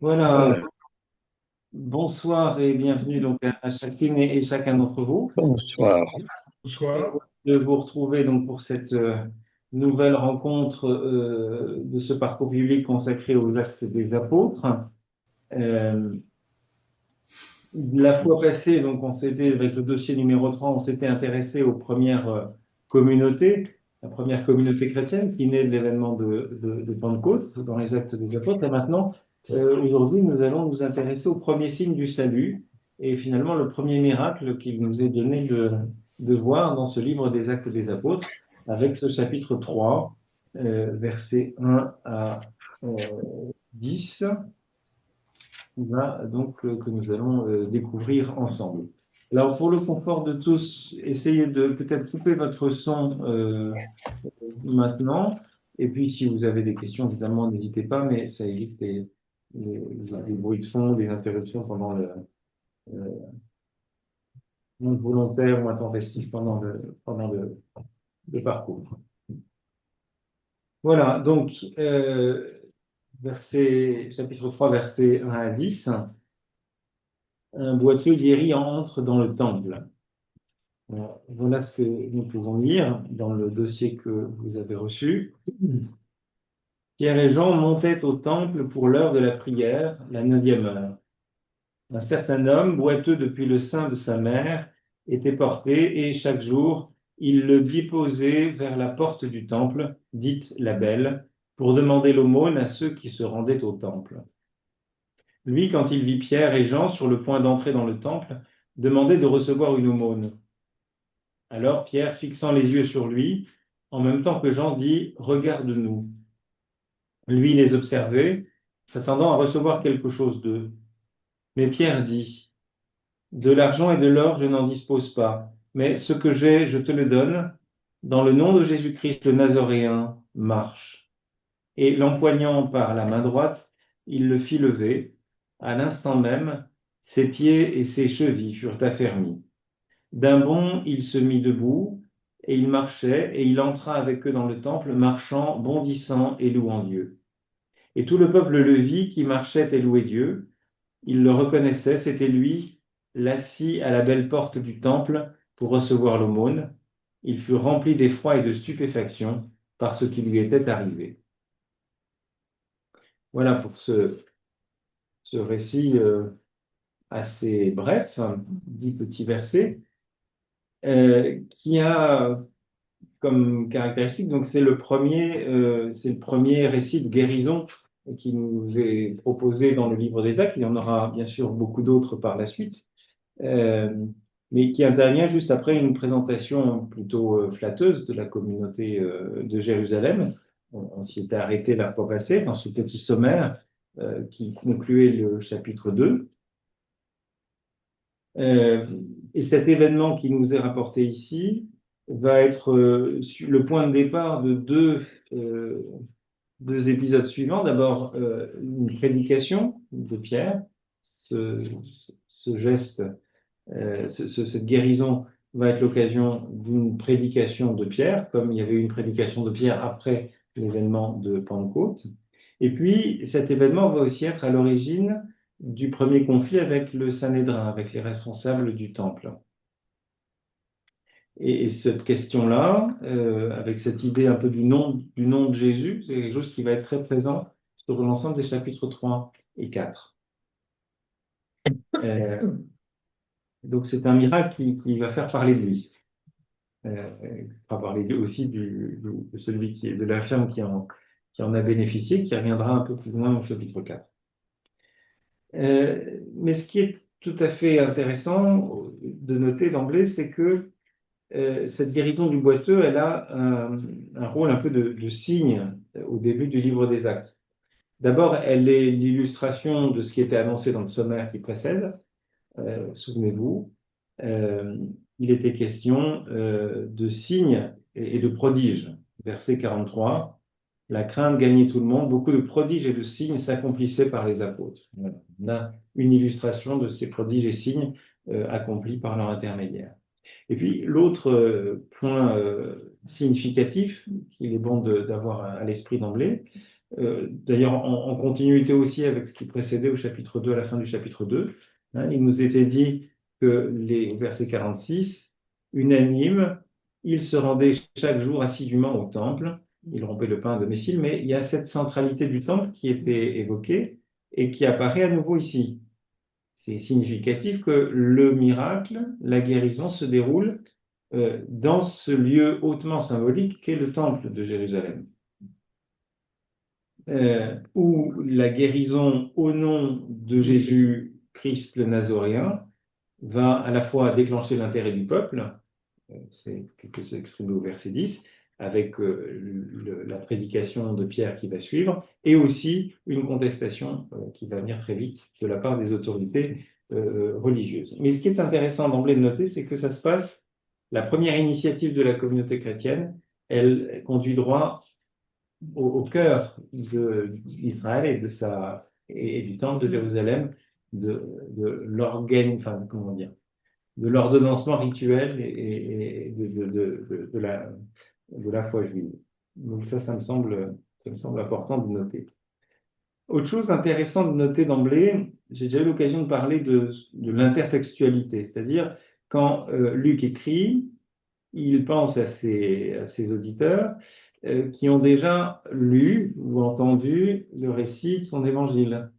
Voilà, Voilà. bonsoir et bienvenue donc à chacune et chacun d'entre vous. Bonsoir. Bonsoir. De vous retrouver donc pour cette nouvelle rencontre de ce parcours biblique consacré aux actes des apôtres. Euh, la fois passée, donc on s'était avec le dossier numéro 3, on s'était intéressé aux premières communautés, la première communauté chrétienne qui naît de l'événement de Pentecôte dans les actes des apôtres. Et maintenant, aujourd'hui, nous allons nous intéresser au premier signe du salut et finalement le premier miracle qu'il nous est donné de voir dans ce livre des actes des apôtres avec ce chapitre 3, versets 1 à 10 donc que nous allons découvrir ensemble. Alors pour le confort de tous, essayez de peut-être couper votre son maintenant. Et puis si vous avez des questions, évidemment, n'hésitez pas, mais ça évite les bruits de fond, les interruptions pendant euh, non volontaire ou intempestif le parcours. Voilà, donc chapitre 3, versets 1 à 10. Un boiteux guéri entre dans le temple. Voilà ce que nous pouvons lire dans le dossier que vous avez reçu. Pierre et Jean montaient au temple pour l'heure de la prière, la 9e heure. Un certain homme, boiteux depuis le sein de sa mère, était porté et chaque jour, il le déposait vers la porte du temple, dite la Belle, pour demander l'aumône à ceux qui se rendaient au temple. Lui, quand il vit Pierre et Jean sur le point d'entrer dans le temple, demandait de recevoir une aumône. Alors Pierre, fixant les yeux sur lui, en même temps que Jean dit, regarde-nous. Lui les observait, s'attendant à recevoir quelque chose d'eux. Mais Pierre dit, de l'argent et de l'or je n'en dispose pas, mais ce que j'ai, je te le donne. Dans le nom de Jésus-Christ le Nazoréen, marche. Et l'empoignant par la main droite, il le fit lever. À l'instant même, ses pieds et ses chevilles furent affermis. D'un bond, il se mit debout, et il marchait, et il entra avec eux dans le temple, marchant, bondissant et louant Dieu. Et tout le peuple le vit, qui marchait et louait Dieu. Il le reconnaissait, c'était lui, l'assis à la belle porte du temple pour recevoir l'aumône. Il fut rempli d'effroi et de stupéfaction par ce qui lui était arrivé. Voilà pour ce récit assez bref, 10 petits versets, qui a comme caractéristique. Donc, c'est le premier récit de guérison qui nous est proposé dans le livre des Actes. Il y en aura bien sûr beaucoup d'autres par la suite, euh, mais qui intervient juste après une présentation plutôt flatteuse de la communauté de Jérusalem. On s'y était arrêté la fois passée dans ce petit sommaire qui concluait le chapitre 2. Euh, et cet événement qui nous est rapporté ici va être le point de départ de deux épisodes suivants. D'abord, une prédication de Pierre. Ce, ce geste, cette guérison va être l'occasion d'une prédication de Pierre, comme il y avait eu une prédication de Pierre après l'événement de Pentecôte. Et puis, cet événement va aussi être à l'origine du premier conflit avec le Sanhédrin, avec les responsables du temple. Et cette question-là, avec cette idée un peu du nom de Jésus, c'est quelque chose qui va être très présent sur l'ensemble des chapitres 3 et 4. Euh, donc c'est un miracle qui va faire parler de lui. Fera parler aussi de celui de la femme qui en a bénéficié, qui reviendra un peu plus loin au chapitre 4. Mais ce qui est tout à fait intéressant de noter d'emblée, c'est que cette guérison du boiteux, elle a un rôle un peu de signe au début du livre des Actes. D'abord, elle est l'illustration de ce qui était annoncé dans le sommaire qui précède. Souvenez-vous, euh, il était question de signes et de prodiges. Verset 43, la crainte gagnait tout le monde, beaucoup de prodiges et de signes s'accomplissaient par les apôtres. Voilà. On a une illustration de ces prodiges et signes accomplis par leur intermédiaire. Et puis l'autre point significatif qu'il est bon d'avoir à l'esprit d'emblée, d'ailleurs en continuité aussi avec ce qui précédait au chapitre 2, à la fin du chapitre 2. Hein, il nous était dit que au verset 46, unanime, il se rendait chaque jour assidûment au temple, il rompait le pain à domicile, mais il y a cette centralité du temple qui était évoquée et qui apparaît à nouveau ici. C'est significatif que le miracle, la guérison, se déroule dans ce lieu hautement symbolique qu'est le temple de Jérusalem, où la guérison au nom de Jésus-Christ le Nazoréen va à la fois déclencher l'intérêt du peuple, c'est quelque chose exprimé au verset 10, avec la prédication de Pierre qui va suivre, et aussi une contestation qui va venir très vite de la part des autorités religieuses. Mais ce qui est intéressant d'emblée de noter, c'est que ça se passe, la première initiative de la communauté chrétienne, elle conduit droit au cœur d'Israël et du temple de Jérusalem, de l'organe, enfin, comment dire, de l'ordonnancement rituel et de la foi juive. Donc ça me semble important de noter. Autre chose intéressante de noter d'emblée, j'ai déjà eu l'occasion de parler de l'intertextualité, c'est-à-dire quand Luc écrit, il pense à ses auditeurs qui ont déjà lu ou entendu le récit de son évangile.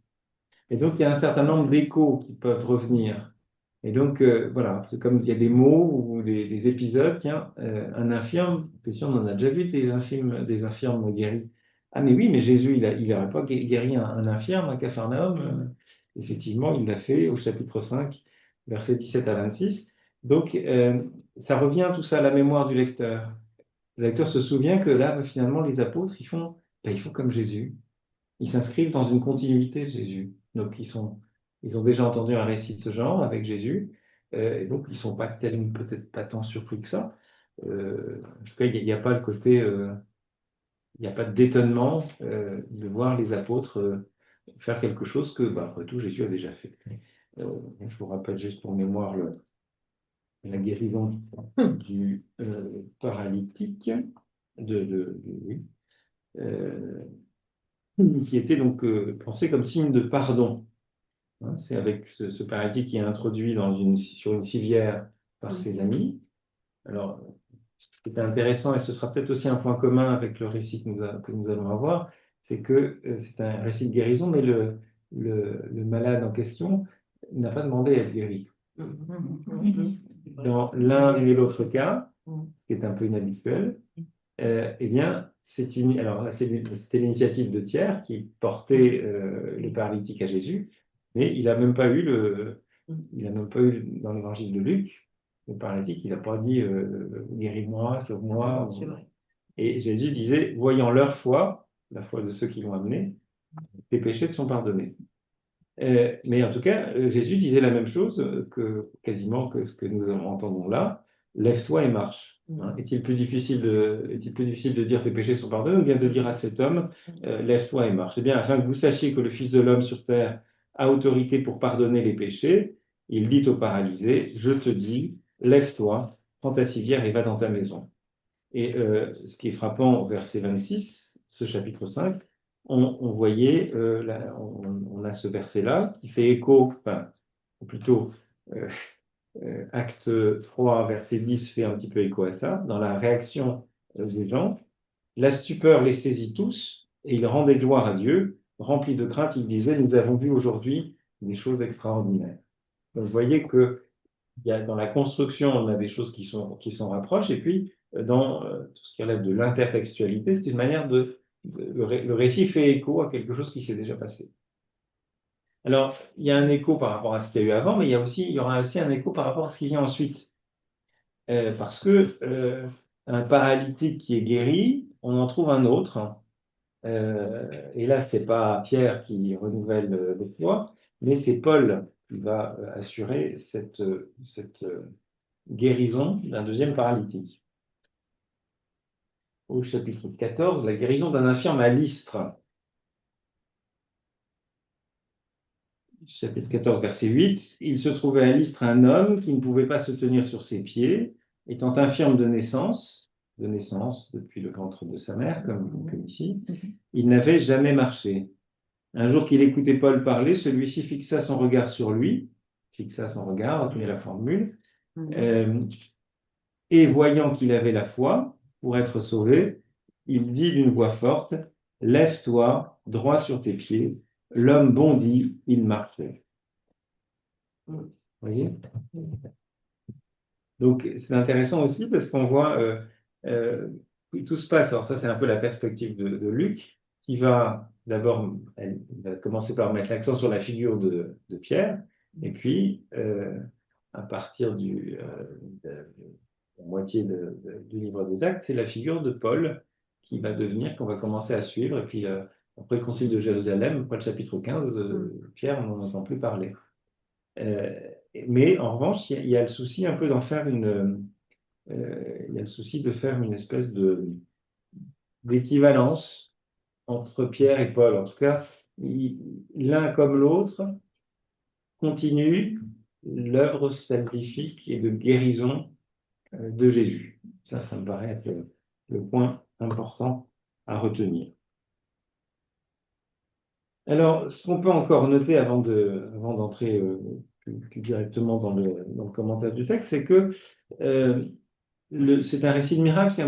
Et donc, il y a un certain nombre d'échos qui peuvent revenir. Et donc, voilà, c'est comme il y a des mots ou des épisodes, tiens, un infirme, bien sûr, on en a déjà vu des infirmes guéris. Ah, mais oui, mais Jésus, il n'aurait pas guéri un infirme à Capharnaüm. Effectivement, il l'a fait au chapitre 5, versets 17 à 26. Donc, ça revient tout ça à la mémoire du lecteur. Le lecteur se souvient que là, finalement, les apôtres, ils font comme Jésus. Ils s'inscrivent dans une continuité de Jésus. Donc, ils ont déjà entendu un récit de ce genre avec Jésus. Et donc, ils sont pas peut-être pas tant surpris que ça. En tout cas, il n'y a pas le côté, il n'y a pas d'étonnement de voir les apôtres faire quelque chose que, bah, après tout, Jésus a déjà fait. Je vous rappelle juste pour mémoire la guérison du paralytique, oui, euh, qui était donc pensé comme signe de pardon. Hein, c'est avec ce paralytique qui est introduit sur une civière par ses amis. Alors, ce qui est intéressant, et ce sera peut-être aussi un point commun avec le récit que nous allons avoir, c'est que c'est un récit de guérison, mais le malade en question n'a pas demandé à être guéri. Dans l'un et l'autre cas, ce qui est un peu inhabituel, eh bien, c'était l'initiative de Thiers qui portait le paralytique à Jésus, mais il n'a même pas eu dans l'évangile de Luc, le paralytique, il n'a pas dit guéris-moi, sauve-moi. Et Jésus disait, voyant leur foi, la foi de ceux qui l'ont amené, tes péchés te sont pardonnés. Mais en tout cas, Jésus disait la même chose quasiment que ce que nous entendons là. Lève-toi et marche. Hein. Est-il plus difficile de dire tes péchés sont pardonnés ou bien de dire à cet homme, lève-toi et marche? Eh bien, afin que vous sachiez que le Fils de l'homme sur terre a autorité pour pardonner les péchés, il dit au paralysé, je te dis, lève-toi, prends ta civière et va dans ta maison. Et ce qui est frappant au verset 26, ce chapitre 5, on voyait, on a ce verset-là qui fait écho, enfin, ou plutôt euh, acte 3, verset 10 fait un petit peu écho à ça, dans la réaction des gens. La stupeur les saisit tous et ils rendaient gloire à Dieu. Remplis de crainte, ils disaient, nous avons vu aujourd'hui des choses extraordinaires. Donc vous voyez que dans la construction, on a des choses qui s'en rapprochent, et puis dans tout ce qui relève de l'intertextualité, c'est une manière le récit fait écho à quelque chose qui s'est déjà passé. Alors, il y a un écho par rapport à ce qu'il y a eu avant, mais il y aura aussi un écho par rapport à ce qui vient ensuite. Parce que un paralytique qui est guéri, on en trouve un autre. Et là, c'est pas Pierre qui renouvelle le foi, mais c'est Paul qui va assurer cette guérison d'un deuxième paralytique. Au chapitre 14, la guérison d'un infirme à Lystre. Chapitre 14, verset 8. Il se trouvait à Lystre un homme qui ne pouvait pas se tenir sur ses pieds, étant infirme de naissance. de naissance, depuis le ventre de sa mère, comme ici. Il n'avait jamais marché. Un jour qu'il écoutait Paul parler, celui-ci fixa son regard sur lui, fixa son regard, retenez la formule, et voyant qu'il avait la foi pour être sauvé, il dit d'une voix forte, lève-toi, droit sur tes pieds. L'homme bondit, il marchait. Vous voyez? Donc, c'est intéressant aussi parce qu'on voit tout se passe. Alors, ça, c'est un peu la perspective de Luc, qui va d'abord commencer par mettre l'accent sur la figure de Pierre, et puis, à partir de la moitié du livre des Actes, c'est la figure de Paul qui va devenir, qu'on va commencer à suivre. Et puis, après le concile de Jérusalem, après le chapitre 15, Pierre, on n'en entend plus parler. Mais en revanche, il y a le souci un peu d'en faire il y a le souci de faire une espèce d'équivalence entre Pierre et Paul. En tout cas, l'un comme l'autre continue l'œuvre salvifique et de guérison de Jésus. Ça me paraît être le point important à retenir. Alors, ce qu'on peut encore noter avant d'entrer plus directement dans le commentaire du texte, c'est que c'est un récit de miracle qui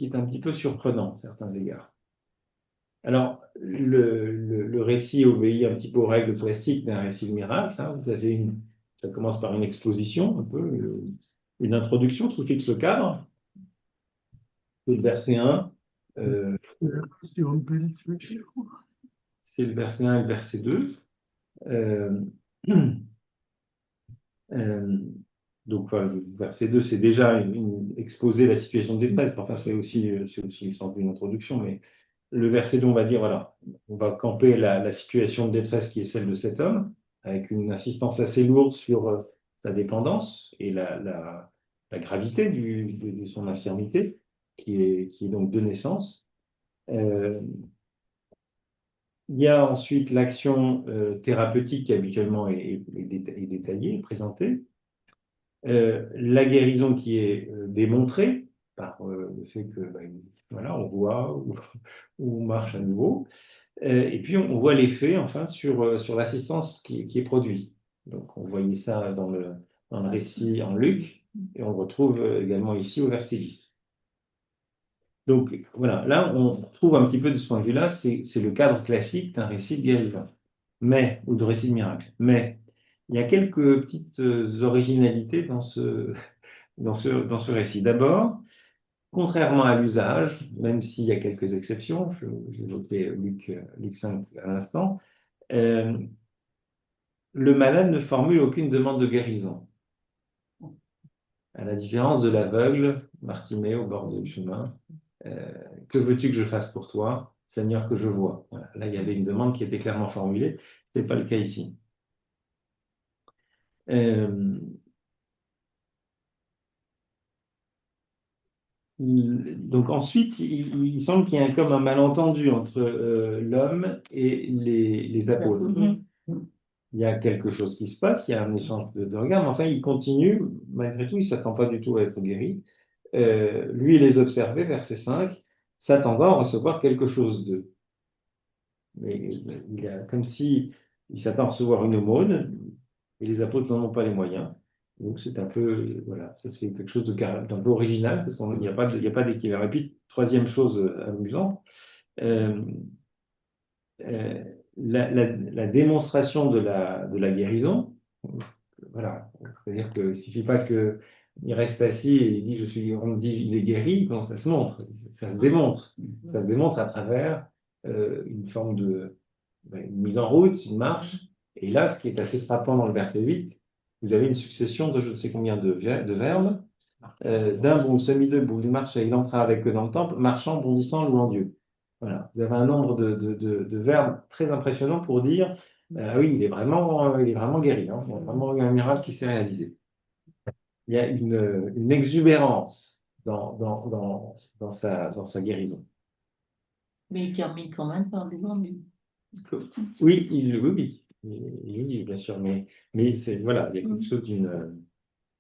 est un petit peu surprenant à certains égards. Alors, le récit obéit un petit peu aux règles classiques d'un récit de miracle. Hein. Ça commence par une exposition, un peu, une introduction qui fixe le cadre. C'est le verset 1. C'est le verset 1 et le verset 2. Donc, le verset 2, c'est déjà exposer la situation de détresse. Enfin, c'est aussi une introduction, mais le verset 2, on va dire, voilà, on va camper la situation de détresse qui est celle de cet homme, avec une insistance assez lourde sur sa dépendance et la gravité de son infirmité, qui est donc de naissance. Il y a ensuite l'action thérapeutique qui habituellement est détaillée, présentée. La guérison qui est démontrée par le fait que voilà, on voit ou on marche à nouveau. Et puis on voit l'effet enfin sur l'assistance qui est produite. Donc on voyait ça dans le récit en Luc et on le retrouve également ici au verset 10. Donc voilà, là on trouve un petit peu de ce point de vue-là, c'est le cadre classique d'un récit de guérison, ou de récit de miracle. Mais il y a quelques petites originalités dans ce récit. D'abord, contrairement à l'usage, même s'il y a quelques exceptions, j'évoquais Luc 5 à l'instant, le malade ne formule aucune demande de guérison. À la différence de l'aveugle, Bartimée au bord du chemin, que veux-tu que je fasse pour toi, Seigneur, que je vois. Voilà. Là, il y avait une demande qui était clairement formulée, ce n'est pas le cas ici. Donc ensuite, il semble qu'il y ait comme un malentendu entre l'homme et les apôtres. Il y a quelque chose qui se passe, il y a un échange de regards, mais enfin, il continue, malgré tout, il ne s'attend pas du tout à être guéri. Lui, il les observait, verset 5, s'attendant à recevoir quelque chose d'eux. Mais il a comme si il s'attend à recevoir une aumône, et les apôtres n'en ont pas les moyens. Donc c'est un peu, voilà, ça c'est quelque chose d'un peu original, parce qu'il n'y a pas d'équivalent. Et puis, troisième chose amusante, euh, la démonstration de la guérison, voilà, c'est-à-dire qu'il ne suffit pas qu'il reste assis et il dit, on me dit il est guéri, non, ça se montre, ça se démontre. Ça se démontre à travers une forme une mise en route, une marche. Et là, ce qui est assez frappant dans le verset 8, vous avez une succession de je ne sais combien de verbes. D'un bond, semi-debout, il marche et il entra avec eux dans le temple, marchant, bondissant, louant Dieu. Voilà. Vous avez un nombre de verbes très impressionnants pour dire oui, il est vraiment guéri. Hein. Il y a vraiment eu un miracle qui s'est réalisé. Il y a une exubérance dans sa guérison. Mais il termine quand même par louant Dieu. Oui, il dit, bien sûr, mais voilà, il y a quelque chose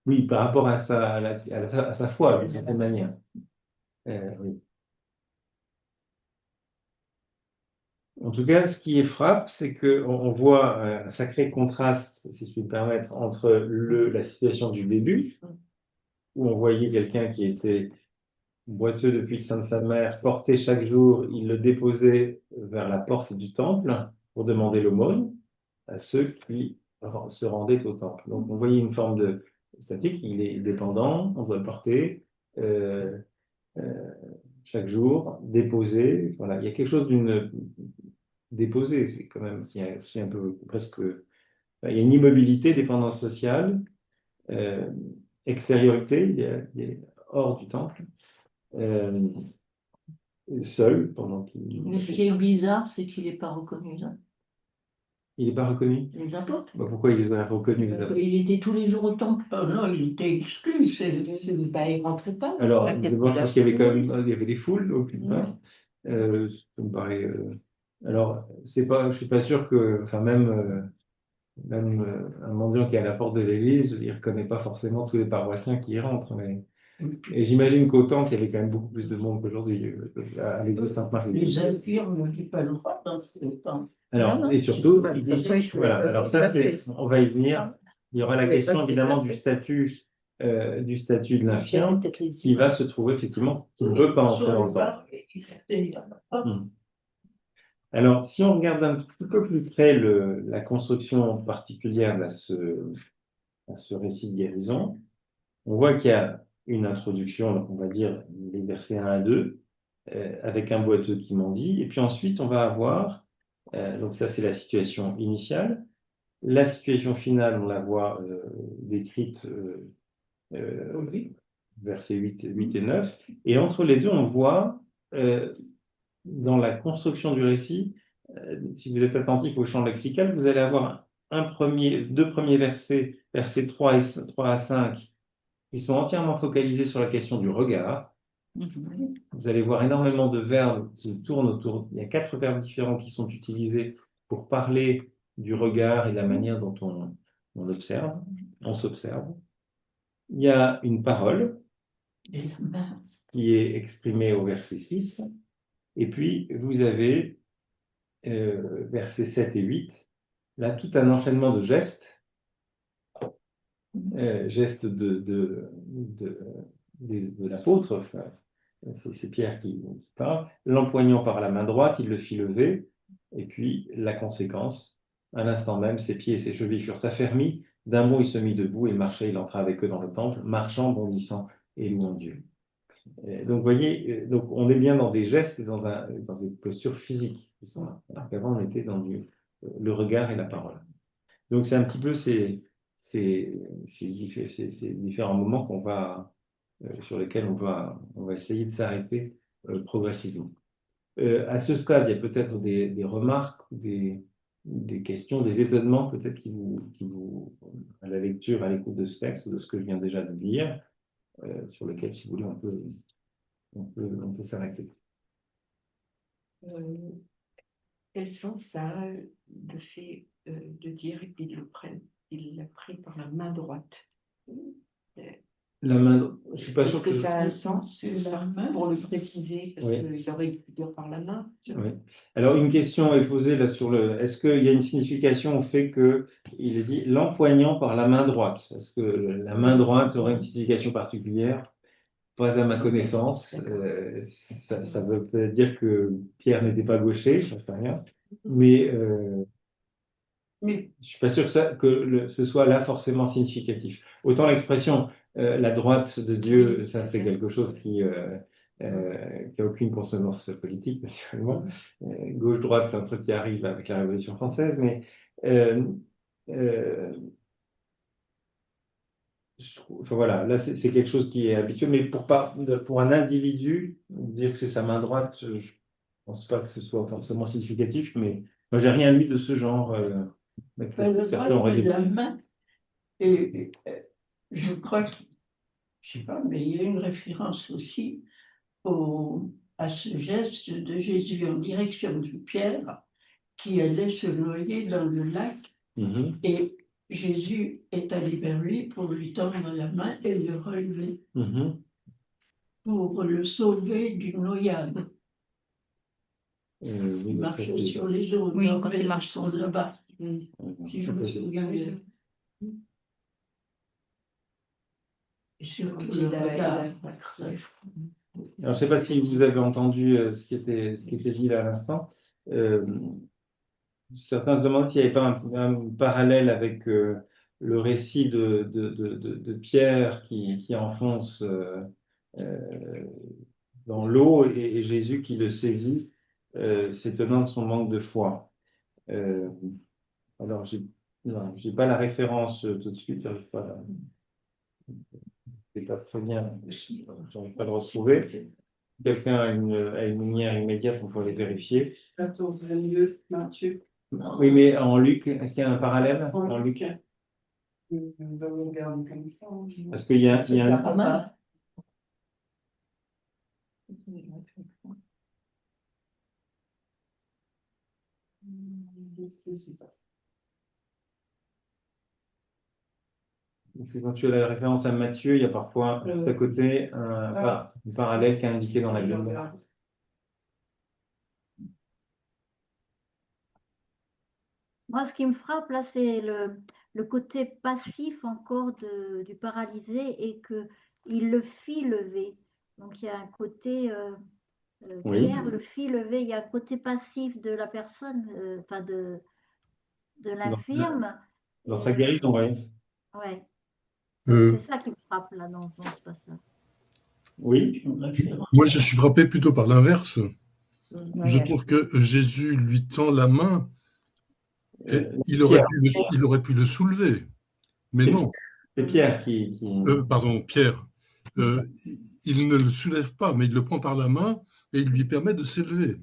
oui, par rapport à sa foi, d'une certaine manière. Oui. En tout cas, ce qui frappe, c'est qu'on voit un sacré contraste, si je puis me permettre, entre la situation du début, où on voyait quelqu'un qui était boiteux depuis le sein de sa mère, porté chaque jour, il le déposait vers la porte du temple pour demander l'aumône à ceux qui se rendaient au temple. Donc on voyait une forme de statique, il est dépendant, on doit le porter euh, euh, chaque jour, déposer. Voilà, il y a quelque chose d'une déposée, c'est quand même c'est un peu presque. Il y a une immobilité, dépendance sociale, euh, extériorité, il est hors du temple. Euh, Seul pendant qu'il. Mais ce qui est bizarre, c'est qu'il n'est pas reconnu, ça. Il n'est pas reconnu. Les apôtres. Bah, pourquoi il les aurait reconnus, les apôtres? Il était tous les jours au temple. Oh non, il était exclu. Il rentrait pas. Alors, Il y a d'abord, je pense qu'il y avait quand même il y avait des foules, donc, Ouais. ça me paraît. Alors, c'est pas, je suis pas sûr que, enfin, même un mendiant qui est à la porte de l'église, il reconnaît pas forcément tous les paroissiens qui y rentrent. Et j'imagine qu'au temple, il y avait quand même beaucoup plus de monde qu'aujourd'hui à l'église Sainte-Marie. Les infirmes n'ont pas le droit d'entrer au temple. Alors, Non, non. et surtout, Bah, de toute façon, il faut voilà, la alors passer, ça, tout à fait. on va y venir. Il y aura la Mais question parce que évidemment ça, du statut de l'infirme qui va se trouver effectivement, qui ne veut pas entrer dans le temple. Hmm. Alors, si on regarde un petit peu plus près la construction particulière à ce récit de guérison, on voit qu'il y a une introduction, on va dire les versets 1 à 2, avec un boiteux qui mendie, et puis ensuite on va avoir, donc ça c'est la situation initiale, la situation finale, on la voit décrite versets 8 et 9, et entre les deux on voit dans la construction du récit, si vous êtes attentif au champ lexical, vous allez avoir deux premiers versets, versets 3 à 5, qui sont entièrement focalisés sur la question du regard. Vous allez voir énormément de verbes qui tournent autour. Il y a 4 verbes différents qui sont utilisés pour parler du regard et de la manière dont on observe, on s'observe. Il y a une parole qui est exprimée au verset 6. Et puis, vous avez versets 7 et 8, là, tout un enchaînement de gestes, gestes de l'apôtre, enfin, c'est Pierre qui parle, l'empoignant par la main droite, il le fit lever, et puis la conséquence, à l'instant même, ses pieds et ses chevilles furent affermis, d'un mot il se mit debout, il marchait, il entra avec eux dans le temple, marchant, bondissant et louant Dieu. Donc, vous voyez, donc on est bien dans des gestes et dans des postures physiques qui sont là. Alors qu'avant, on était dans le regard et la parole. Donc, c'est un petit peu ces différents moments sur lesquels on va essayer de s'arrêter progressivement. À ce stade, il y a peut-être des remarques, des questions, des étonnements peut-être à la lecture, à l'écoute de ce texte ou de ce que je viens déjà de lire, sur lequel, si vous voulez, on peut s'arrêter. Quel sens ça a le fait de dire qu'il l'a pris par la main droite? La main, je suis pas sûr Est-ce que ça a un sens la main pour le préciser? Parce Oui. qu'il aurait pu dire par la main. Oui. Alors, une question est posée là est-ce qu'il y a une signification au fait qu'il est dit l'empoignant par la main droite? Est-ce que la main droite aurait une signification particulière? Pas à ma connaissance. Ça veut peut-être dire que Pierre n'était pas gaucher, je ne sais rien. Mais je ne suis pas sûr que ce soit là forcément significatif. Autant l'expression la droite de Dieu, ça c'est quelque chose qui a aucune consonance politique, naturellement. Gauche-droite, c'est un truc qui arrive avec la Révolution française, mais euh, enfin, voilà, là c'est quelque chose qui est habituel, mais pour un individu, dire que c'est sa main droite, je ne pense pas que ce soit forcément significatif, mais moi j'ai rien lu de ce genre. Mais peut-être que certains auraient de dit. la main. Et je crois que, je sais pas, mais il y a une référence aussi à ce geste de Jésus en direction de Pierre qui allait se noyer dans le lac. Mhm. Et Jésus est allé vers lui pour lui tendre la main et le relever. Mhm. pour le sauver d'une noyade. Oui, Il bah, ça, marchait c'est- sur les eaux, Oui, quand dormait il dans marche son sur les eaux. là-bas, Mm. si je me souviens bien. Et surtout Quand le regard. Alors, je ne sais pas si vous avez entendu ce qui était dit là à l'instant. Euh, Certains se demandent s'il n'y avait pas un parallèle avec le récit de Pierre qui enfonce euh, dans l'eau et Jésus qui le saisit, s'étonnant de son manque de foi. Euh, alors, non, j'ai pas la référence tout de suite, j'arrive pas, c'est pas très bien, j'arrive pas à le retrouver. Quelqu'un a une lumière immédiate, on peut les vérifier. 14, 22, Matthieu. Oui, mais en Luc, est-ce qu'il y a un parallèle en Luc? On va regarder comme ça. Parce qu'il y a Pas mal. parce que quand tu as la référence à Matthieu, il y a parfois juste à côté un parallèle qui est indiqué dans la Bible. Moi, ce qui me frappe là, c'est le côté passif encore du paralysé et que il le fit lever. Donc il y a un côté, Oui, Pierre le fit lever, il y a un côté passif de la personne, enfin de dans, l'infirme. dans Et, sa guérison, oui. ouais, c'est Euh, ça qui me frappe là dans ce passage. Oui, Une référence. Moi, je suis frappé plutôt par l'inverse. Je Ouais. trouve que Jésus lui tend la main et Pierre. il aurait pu le soulever. Mais C'est non. c'est Pierre qui... Pardon, Pierre. Euh, il ne le soulève pas, mais il le prend par la main et il lui permet de s'élever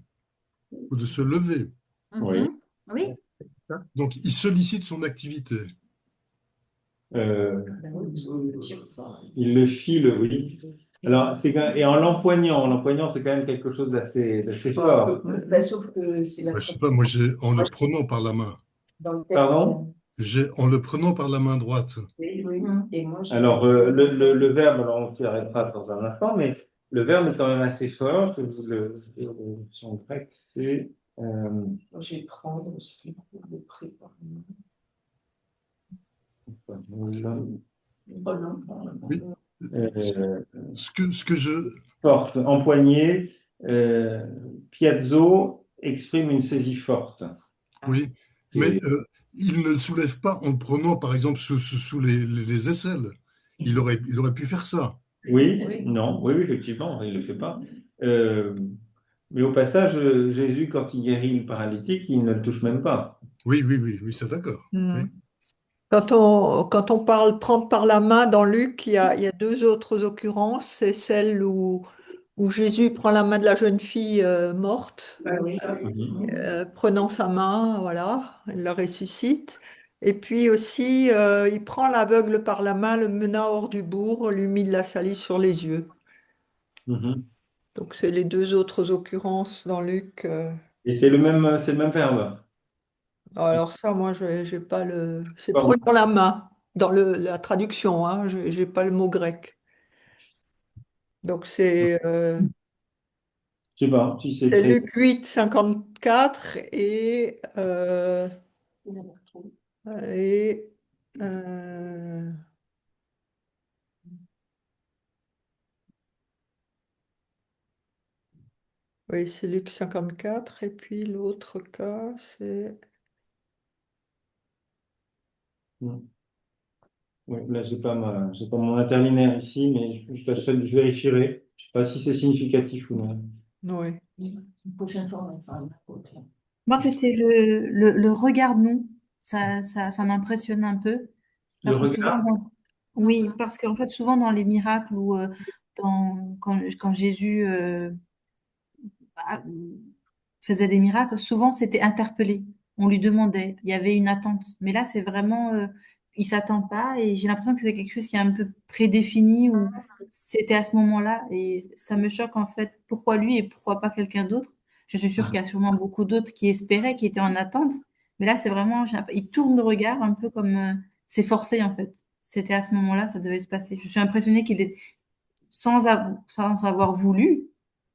ou de se lever. Oui. Mhm. Oui, Donc, il sollicite son activité. Euh, il le file, oui. Alors, et en l'empoignant, c'est quand même quelque chose d'assez fort. Bah, sauf que c'est la Ouais, je sais pas, moi, en le prenant par la main. dans le texte. Pardon? En le prenant par la main droite. Oui. Et moi, Alors, le verbe, alors on s'y arrêtera dans un instant, mais le verbe est quand même assez fort. Son grec, c'est... je vais prendre aussi le préparer. Oui. euh, Ce que je, forte, empoigné, piazzo exprime une saisie forte. oui, mais il ne le soulève pas en le prenant, par exemple, sous les aisselles. Il aurait pu faire ça. Oui, non, oui, effectivement, il ne le fait pas. Euh, mais au passage, Jésus, quand il guérit le paralytique, il ne le touche même pas. Oui, ça d'accord. Oui. Quand on parle prendre par la main dans Luc, il y a deux autres occurrences. C'est celle où Jésus prend la main de la jeune fille morte, prenant sa main, voilà, il la ressuscite. Et puis aussi, il prend l'aveugle par la main, le mena hors du bourg, lui mit de la salive sur les yeux. Mhm. Donc c'est les deux autres occurrences dans Luc. Et c'est le même verbe. Alors ça, moi, j'ai pas le. C'est Pardon. prenant la main dans la traduction, hein, j'ai pas le mot grec. Donc Je sais pas si c'est c'est très... Luc 8, 54 et euh, oui, c'est Luc 54 et puis l'autre cas, c'est Oui, là, j'ai pas mon interlinéaire ici, mais je vérifierai. Je sais pas si c'est significatif ou non. oui. Une prochaine fois, on va faire un autre. Moi, c'était le regard-nous. Ça m'impressionne un peu. Le Parce que souvent, regard. oui, parce qu'en fait, souvent dans les miracles ou quand Jésus ah, faisait des miracles, souvent c'était interpellé. On lui demandait, il y avait une attente. Mais là, c'est vraiment, il s'attend pas et j'ai l'impression que c'est quelque chose qui est un peu prédéfini ou c'était à ce moment-là et ça me choque en fait. Pourquoi lui et pourquoi pas quelqu'un d'autre? Je suis sûre qu'il y a sûrement beaucoup d'autres qui espéraient, qui étaient en attente. Mais là, c'est vraiment, il tourne le regard un peu comme, c'est forcé en fait. C'était à ce moment-là, ça devait se passer. Je suis impressionnée sans avoir voulu,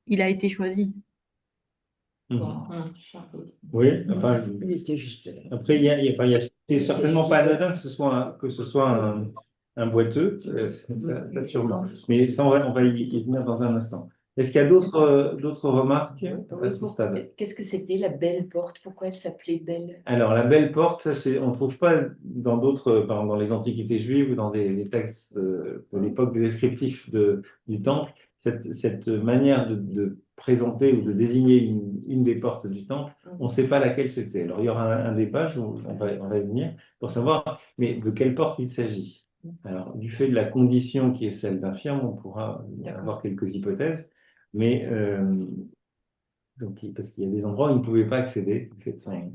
il a été choisi. Oui, enfin, Il était juste là. après, c'est certainement pas anodin que ce soit un boiteux, ça sûrement. Mais ça, on va y venir dans un instant. Est-ce qu'il y a d'autres remarques à ce stade? Qu'est-ce que c'était la belle porte? Pourquoi elle s'appelait belle? Alors, la belle porte, ça, on ne trouve pas dans d'autres, par exemple, dans les antiquités juives ou dans des textes de l'époque descriptifs du temple, cette manière de présenter ou de désigner une des portes du temple, on ne sait pas laquelle c'était. Alors, il y aura un débat, on va y venir, pour savoir, mais de quelle porte il s'agit. Alors, du fait de la condition qui est celle d'infirme, on pourra avoir quelques hypothèses, mais donc, parce qu'il y a des endroits où il ne pouvait pas accéder, du fait de son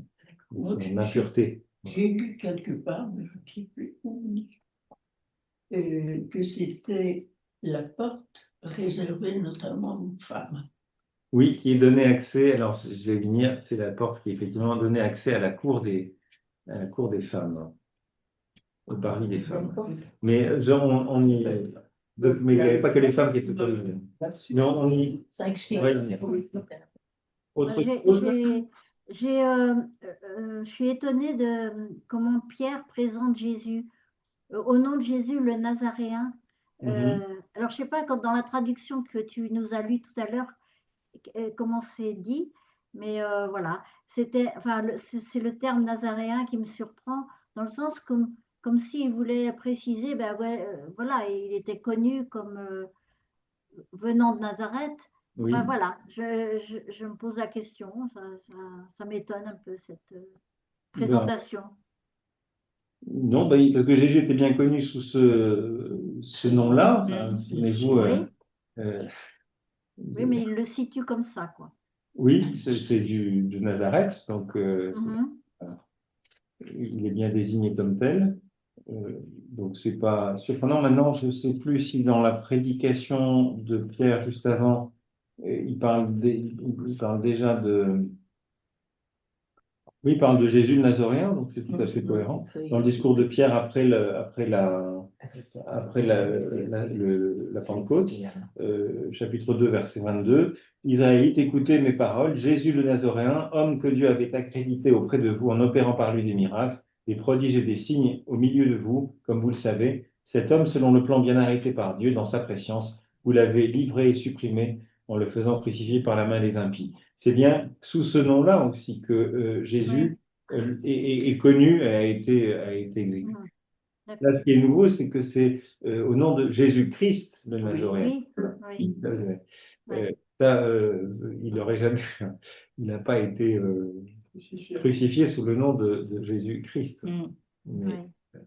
impureté. J'ai lu quelque part, mais je ne sais plus où, que c'était la porte réservée notamment aux femmes. Oui, qui est donné accès, alors je vais venir, c'est la porte qui est effectivement donnée accès à la cour des femmes, au parvis des femmes. Mais on y. Mais il n'y avait pas que les femmes qui étaient autorisées. Mais on y. Ça explique. Ouais. Autre chose? Je suis étonnée de comment Pierre présente Jésus. Au nom de Jésus, le Nazaréen. Alors, je ne sais pas, dans la traduction que tu nous as lue tout à l'heure, comment c'est dit, mais voilà. C'est le terme nazaréen qui me surprend, dans le sens comme s'il voulait préciser, ben ouais, voilà, il était connu comme venant de Nazareth. Oui. Enfin, voilà, je me pose la question, ça m'étonne un peu cette présentation. Non, parce que Jésus était bien connu sous ce nom-là. Enfin, souvenez-vous. Oui, mais il le situe comme ça, quoi. Oui, c'est de Nazareth, donc il est bien désigné comme tel. Donc c'est pas surprenant. Maintenant, je ne sais plus si dans la prédication de Pierre juste avant, il parle déjà de. Oui, il parle de Jésus le Nazoréen, donc c'est tout à fait cohérent. Dans le discours de Pierre après la Pentecôte, chapitre 2, verset 22, Israélites, écoutez mes paroles, Jésus le Nazoréen, homme que Dieu avait accrédité auprès de vous en opérant par lui des miracles, des prodiges et des signes au milieu de vous, comme vous le savez, cet homme, selon le plan bien arrêté par Dieu dans sa préscience, vous l'avez livré et supprimé en le faisant crucifier par la main des impies. C'est bien sous ce nom-là aussi que Jésus est connu et a été exécuté. Là, ce qui est nouveau, c'est que c'est au nom de Jésus-Christ, le Nazoréen. Oui. Il n'aurait jamais, il n'a pas été crucifié sous le nom de Jésus-Christ.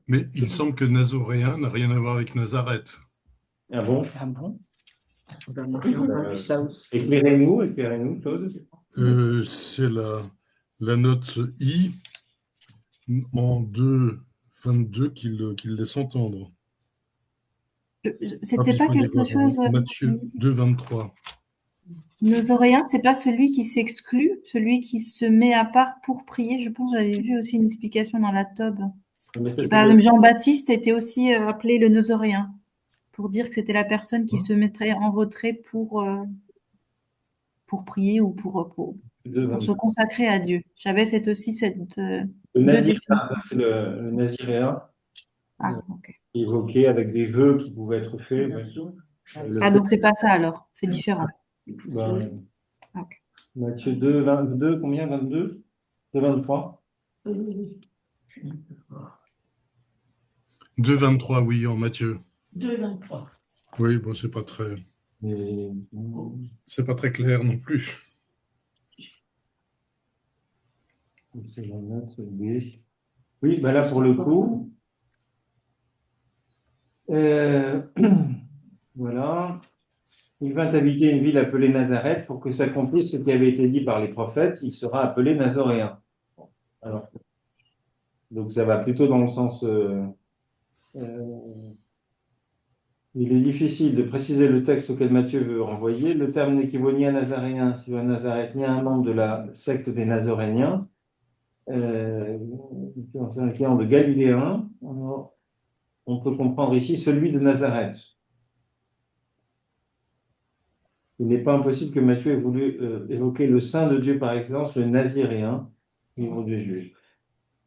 Mais il semble que Nazoréen n'a rien à voir avec Nazareth. Ah bon? Ah bon? Éclairez-nous, Claude. C'est la note I en 2,22 qu'il laisse entendre. C'était pas quelque chose. Matthieu 2,23. Nazoréen, c'est pas celui qui s'exclut, celui qui se met à part pour prier. Je pense que j'avais vu aussi une explication dans la Tob. Par exemple, Jean-Baptiste était aussi appelé le Nazoréen, pour dire que c'était la personne qui se mettrait en retrait pour prier ou pour se consacrer à Dieu. J'avais cette le Naziréen. Ah, ok. Évoqué avec des vœux qui pouvaient être faits. Donc c'est pas ça alors, c'est différent. Okay. Matthieu 2, 22, combien? 22? 23? 2,23, oui, en Matthieu. 2,23. Oui, bon, c'est pas très clair non plus. C'est la note B. Oui, ben là pour le coup, voilà. Il vint habiter une ville appelée Nazareth pour que s'accomplisse ce qui avait été dit par les prophètes, il sera appelé Nazoréen. Alors, donc ça va plutôt dans le sens. Il est difficile de préciser le texte auquel Matthieu veut renvoyer. Le terme n'équivaut ni à Nazaréen, si à Nazareth, ni à un membre de la secte des Nazoréniens. C'est un client de Galiléen. On peut comprendre ici celui de Nazareth. il n'est pas impossible que Matthieu ait voulu évoquer le Saint de Dieu par excellence, le Naziréen, livre de Juge.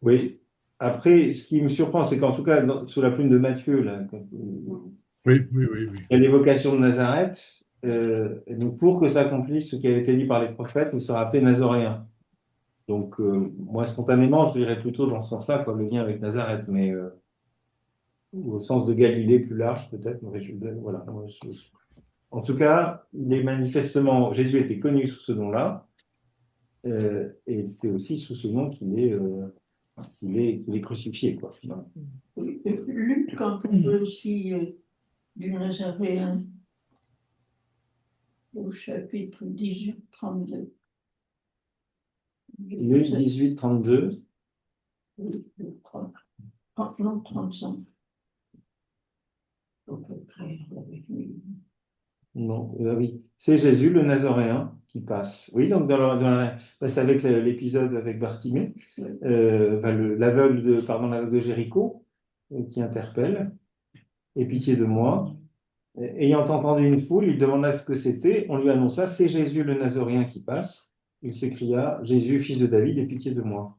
Oui. Après, ce qui me surprend, c'est qu'en tout cas, sous la plume de Matthieu, là, Oui, oui, oui, oui. il y a l'évocation de Nazareth, et donc pour que s'accomplisse ce qui avait été dit par les prophètes, il sera appelé Nazoréen. Donc, moi, spontanément, je dirais plutôt dans ce sens-là, quoi, le lien avec Nazareth, mais au sens de Galilée plus large, peut-être. Voilà. En tout cas, il est manifestement, Jésus était connu sous ce nom-là, et c'est aussi sous ce nom qu'il est crucifié, quoi, finalement. Oui, Luc, quand on veut aussi du Nazaréen, au chapitre 18, 32. Luc 18, 32. Oui, je crois. Ah, non, 35. À peu près, avec lui. Non, oui. C'est Jésus, le Nazoréen, qui passe. Oui, donc c'est avec l'épisode avec Bartimée, l'aveugle de Jéricho, qui interpelle. Aie pitié de moi. Ayant entendu une foule, il demanda ce que c'était. On lui annonça, c'est Jésus, le Nazoréen, qui passe. Il s'écria, Jésus, fils de David, aie pitié de moi.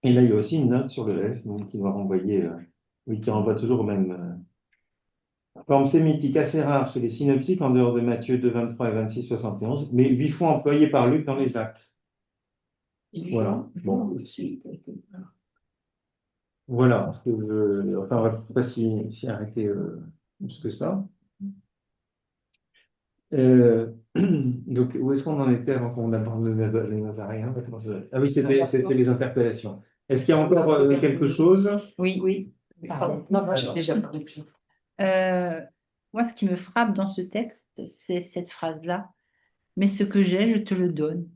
Et là, il y a aussi une note sur le F, donc, qui doit renvoyer, qui renvoie toujours au même. Forme sémitique assez rare chez les synoptiques en dehors de Matthieu 2, 23 et 26, 71, mais 8 fois employée par Luc dans les actes. Voilà. Bon. Aussi, quelque part. Voilà. Enfin, on va pas s'y arrêter plus que ça. Donc, où est-ce qu'on en était avant qu'on aborde les Nazaréens? Ah oui, c'était les interpellations. Est-ce qu'il y a encore quelque chose? Oui, oui. Pardon. Non, moi, j'ai déjà parlé. Moi, ce qui me frappe dans ce texte, c'est cette phrase-là. Mais ce que j'ai, je te le donne.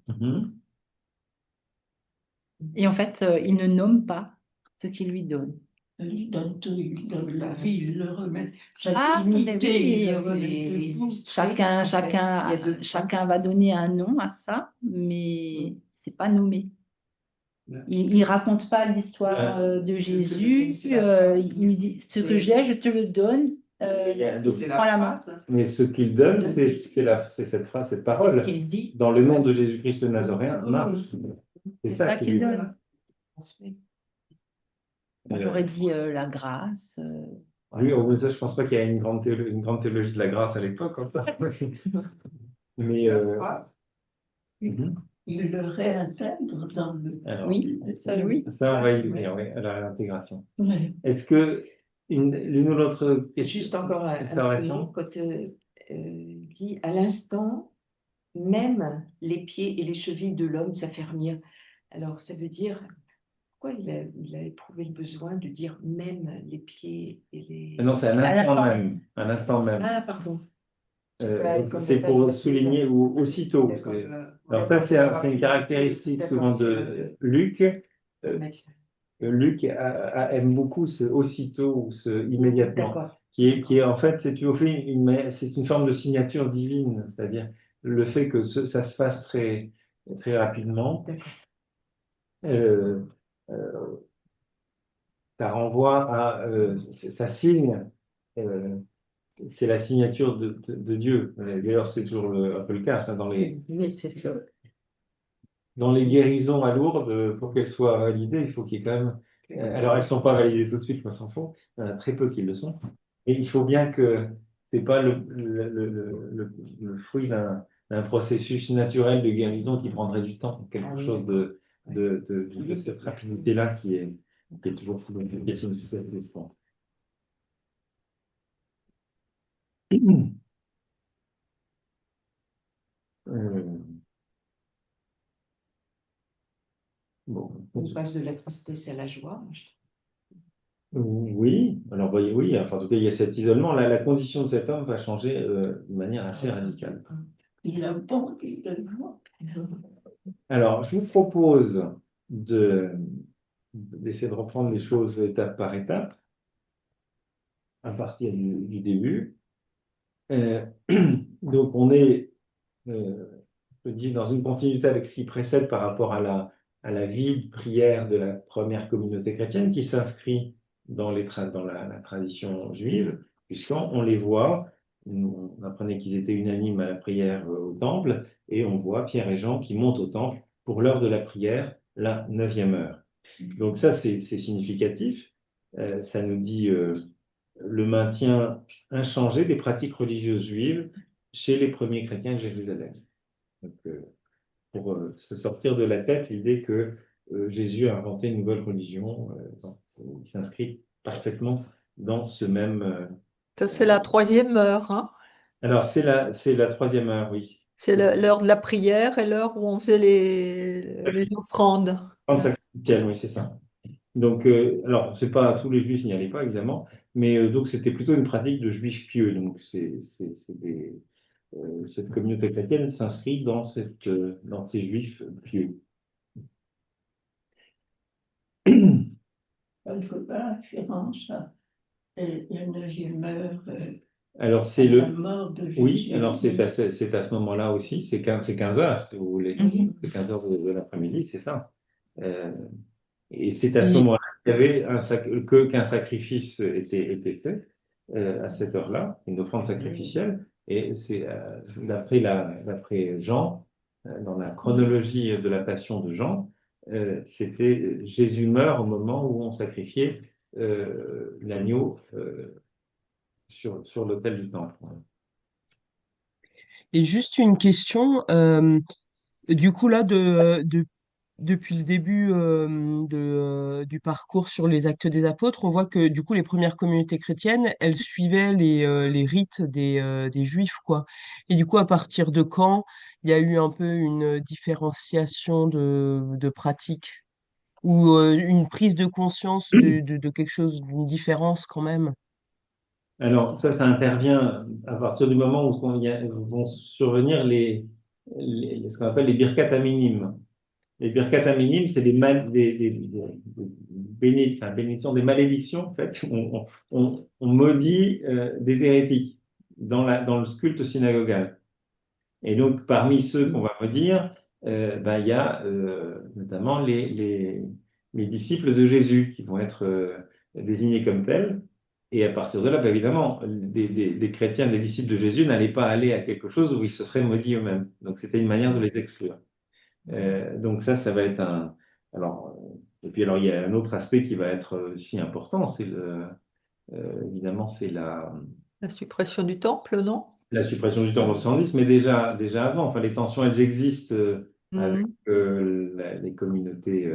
Et en fait, il ne nomme pas ce qu'il lui donne. Il donne tout, il donne la vie, il le remet. Ah, mais Dignité, oui, il le remet tout. chacun va donner un nom à ça, mais c'est pas nommé. Il raconte pas l'histoire de Jésus. Il dit ce que j'ai, je te le donne. Prends la main. Mais ce qu'il donne, c'est cette phrase, cette parole. Il dit. Dans le nom de Jésus-Christ le Nazoréen, marche. C'est ça qu'il donne. J'aurais dit la grâce. Oui, ça, je pense pas qu'il y ait une grande théologie de la grâce à l'époque. Hein. Mais il le réintègre dans le. Alors, oui, ça oui. Ça, on va y venir, oui, à l'intégration. Oui. Est-ce que l'une ou l'autre question? Juste encore un peu, quand dit à l'instant, même les pieds et les chevilles de l'homme s'affermirent. Alors, ça veut dire, pourquoi il a éprouvé le besoin de dire même les pieds et les... Non, c'est un instant même. Ah, pardon. C'est pour souligner aussitôt. Alors ça, c'est une caractéristique souvent de Luc. Luc aime beaucoup ce aussitôt ou ce immédiatement, qui est en fait, c'est une forme de signature divine, c'est-à-dire le fait que ça se fasse très, très rapidement. Ça renvoie à, ça signe, c'est la signature de Dieu. D'ailleurs, c'est toujours un peu le cas hein, dans les guérisons à Lourdes, pour qu'elles soient validées, il faut qu'il y ait quand même. Alors, elles ne sont pas validées tout de suite, moi, s'en fout. Il y en a très peu qui le sont. Et il faut bien que c'est pas le fruit d'un processus naturel de guérison qui prendrait du temps, quelque chose de cette rapidité-là qui est toujours qui est significative. Bon. On passe de la tristesse à la joie. Oui, alors oui, enfin, en tout cas, il y a cet isolement. La condition de cet homme va changer de manière assez radicale. Il a bon qu'il le voit. Alors, je vous propose d'essayer de reprendre les choses étape par étape, à partir du début. Donc, on est, je dis, dans une continuité avec ce qui précède par rapport à la vie de prière de la première communauté chrétienne qui s'inscrit dans la tradition juive, puisqu'on les voit on apprenait qu'ils étaient unanimes à la prière au temple, et on voit Pierre et Jean qui montent au temple pour l'heure de la prière, la 9e heure. Donc ça, c'est significatif. Ça nous dit le maintien inchangé des pratiques religieuses juives chez les premiers chrétiens de Jérusalem. Donc, pour se sortir de la tête l'idée que Jésus a inventé une nouvelle religion, il s'inscrit parfaitement dans ce même... Ça, c'est la 3e heure, hein? Alors, c'est la 3e heure, oui. C'est l'heure de la prière et l'heure où on faisait les offrandes. Grande sacrificielle, oui, c'est ça. Donc, alors, c'est pas tous les juifs n'y allaient pas, évidemment, mais donc c'était plutôt une pratique de juifs pieux. Donc, cette communauté chrétienne s'inscrit dans ces juifs pieux. Il ne faut pas référence à la 9e heure, Alors, à la mort de Jésus. Oui, alors c'est à ce moment-là aussi, c'est 15 heures, si vous voulez. C'est 15 heures de l'après-midi, c'est ça. Et c'est à ce moment-là qu'il y avait qu'un sacrifice était fait à cette heure-là, une offrande sacrificielle. Et c'est d'après Jean, dans la chronologie de la passion de Jean, c'était Jésus meurt au moment où on sacrifiait l'agneau sur l'autel du temple. Et juste une question, du coup là, depuis le début du parcours sur les Actes des Apôtres, on voit que du coup les premières communautés chrétiennes, elles suivaient les rites des Juifs, quoi. Et du coup, à partir de quand il y a eu un peu une différenciation de pratiques ou une prise de conscience de quelque chose, d'une différence quand même? Alors, ça intervient à partir du moment où vont survenir ce qu'on appelle les birkat minimes. Les birkat minimes, c'est bénédictions, des malédictions, en fait. On maudit des hérétiques dans le culte synagogal. Et donc, parmi ceux qu'on va maudire, il y a notamment les disciples de Jésus qui vont être désignés comme tels. Et à partir de là, évidemment, des chrétiens, des disciples de Jésus n'allaient pas aller à quelque chose où ils se seraient maudits eux-mêmes. Donc, c'était une manière de les exclure. Donc, ça va être un. Alors, et puis, alors, il y a un autre aspect qui va être aussi important, évidemment, c'est La suppression du temple, non? la suppression du temple en 70, mais déjà avant. Enfin, les tensions, elles existent avec les communautés.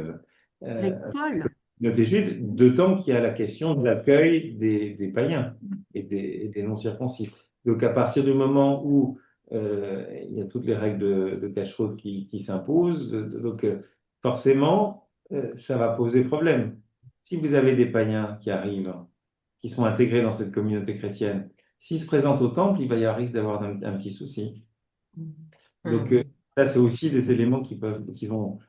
Notez juive, d'autant qu'il y a la question de l'accueil des païens et des non-circoncis. Donc, à partir du moment où il y a toutes les règles de cacheroute qui s'imposent, donc forcément, ça va poser problème. Si vous avez des païens qui arrivent, qui sont intégrés dans cette communauté chrétienne, s'ils se présentent au temple, il va y avoir risque d'avoir un petit souci. Donc, ça, c'est aussi des éléments qui vont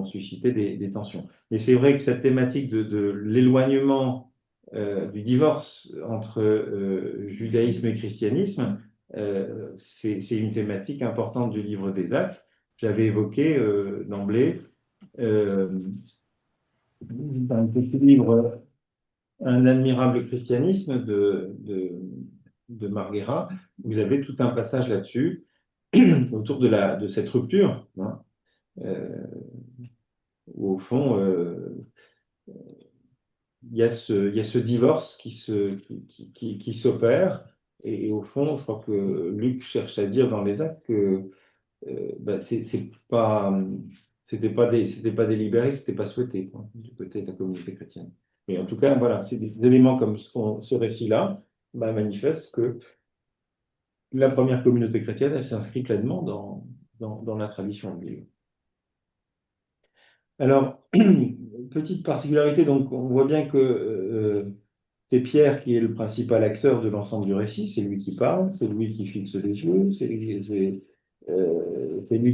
susciter des tensions. Mais c'est vrai que cette thématique de l'éloignement du divorce entre judaïsme et christianisme, c'est une thématique importante du livre des Actes. J'avais évoqué d'emblée dans un petit livre Un admirable christianisme de Marguera. Vous avez tout un passage là-dessus autour de cette rupture, hein, où au fond, il y a ce divorce qui s'opère. Et au fond, je crois que Luc cherche à dire dans les Actes que c'était pas délibéré, c'était pas souhaité, quoi, du côté de la communauté chrétienne. Mais en tout cas, voilà, c'est des éléments comme ce récit-là manifestent que la première communauté chrétienne, elle s'inscrit pleinement dans la tradition juive. Alors, petite particularité, donc on voit bien que c'est Pierre qui est le principal acteur de l'ensemble du récit, c'est lui qui parle, c'est lui qui fixe les yeux, c'est lui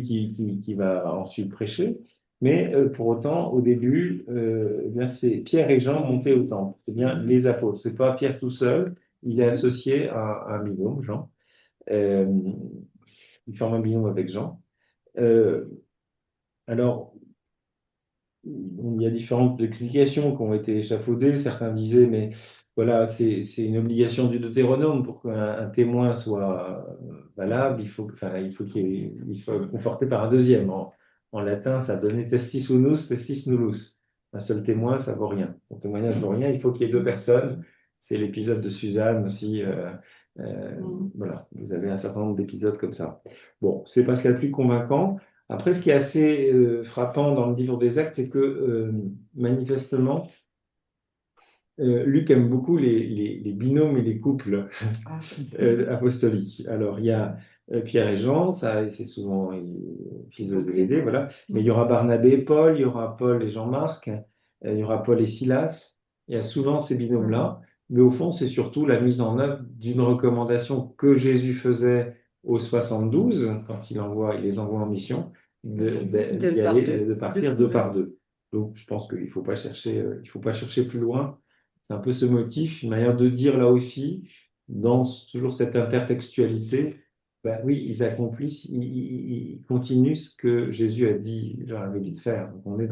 qui va ensuite prêcher. Mais pour autant, au début, c'est Pierre et Jean montés au temple, c'est bien les apôtres, c'est pas Pierre tout seul, il est associé à un binôme, Jean. Il forme un binôme avec Jean. Alors, il y a différentes explications qui ont été échafaudées. Certains disaient, mais voilà, c'est une obligation du Deutéronome pour qu'un témoin soit valable. Il faut qu'il soit conforté par un deuxième. En latin, ça donnait testis unus, testis nullus. Un seul témoin, ça vaut rien. Son témoignage vaut rien. Il faut qu'il y ait deux personnes. C'est l'épisode de Suzanne aussi. Voilà, vous avez un certain nombre d'épisodes comme ça. Bon, c'est pas ce qu'il y a de plus convaincant. Après, ce qui est assez frappant dans le livre des Actes, c'est que manifestement, Luc aime beaucoup les binômes et les couples apostoliques. Alors, il y a Pierre et Jean, ça, c'est souvent fils de Zébédée, voilà. Mais il y aura Barnabé et Paul, il y aura Paul et Jean-Marc, il y aura Paul et Silas. Il y a souvent ces binômes-là. Mais au fond, c'est surtout la mise en œuvre d'une recommandation que Jésus faisait aux 72, quand il les envoie en mission, de partir deux par deux. Donc, je pense qu'il ne faut pas chercher plus loin. C'est un peu ce motif, une manière de dire là aussi, dans toujours cette intertextualité, ben oui, ils accomplissent, ils continuent ce que Jésus leur avait dit de faire. Donc on est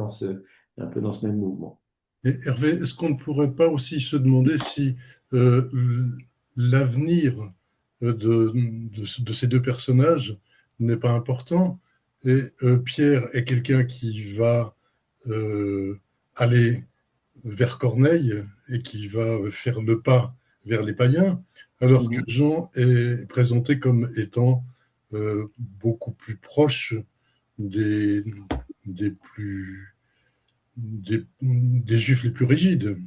un peu dans ce même mouvement. Et Hervé, est-ce qu'on ne pourrait pas aussi se demander si l'avenir de ces deux personnages n'est pas important? Et Pierre est quelqu'un qui va aller vers Corneille et qui va faire le pas vers les païens, alors que Jean est présenté comme étant beaucoup plus proche des, des juifs les plus rigides.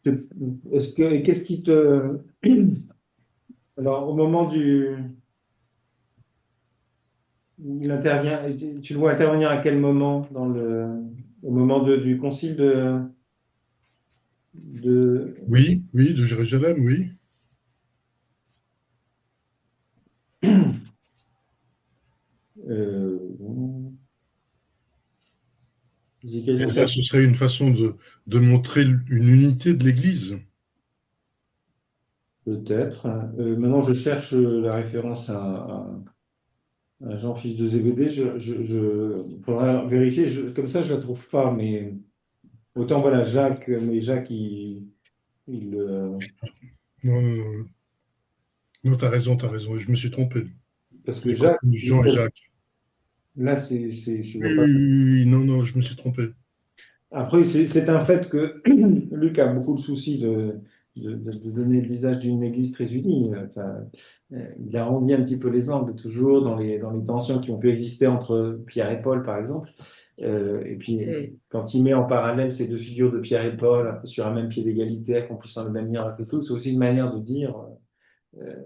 Qu'est-ce qui te... Alors, au moment il intervient, tu le vois intervenir à quel moment au moment du concile Oui, de Jérusalem, oui. Là, ce serait une façon de montrer une unité de l'Église. Peut-être. Maintenant, je cherche la référence à Jean, fils de Zébédée. Il faudra vérifier. Comme ça, je ne la trouve pas. Mais autant, voilà, Jacques, Non, t'as raison, je me suis trompé. Parce que J'ai Jacques, confondu Jean et Jacques. là, je vois pas. Oui, non, je me suis trompé. Après, c'est un fait que Luc a beaucoup de soucis de donner le visage d'une Église très unie. Enfin, il arrondit un petit peu les angles toujours dans les tensions qui ont pu exister entre Pierre et Paul, par exemple. Et puis, quand il met en parallèle ces deux figures de Pierre et Paul sur un même pied d'égalité, accomplissant le même miracle et tout, c'est aussi une manière de dire,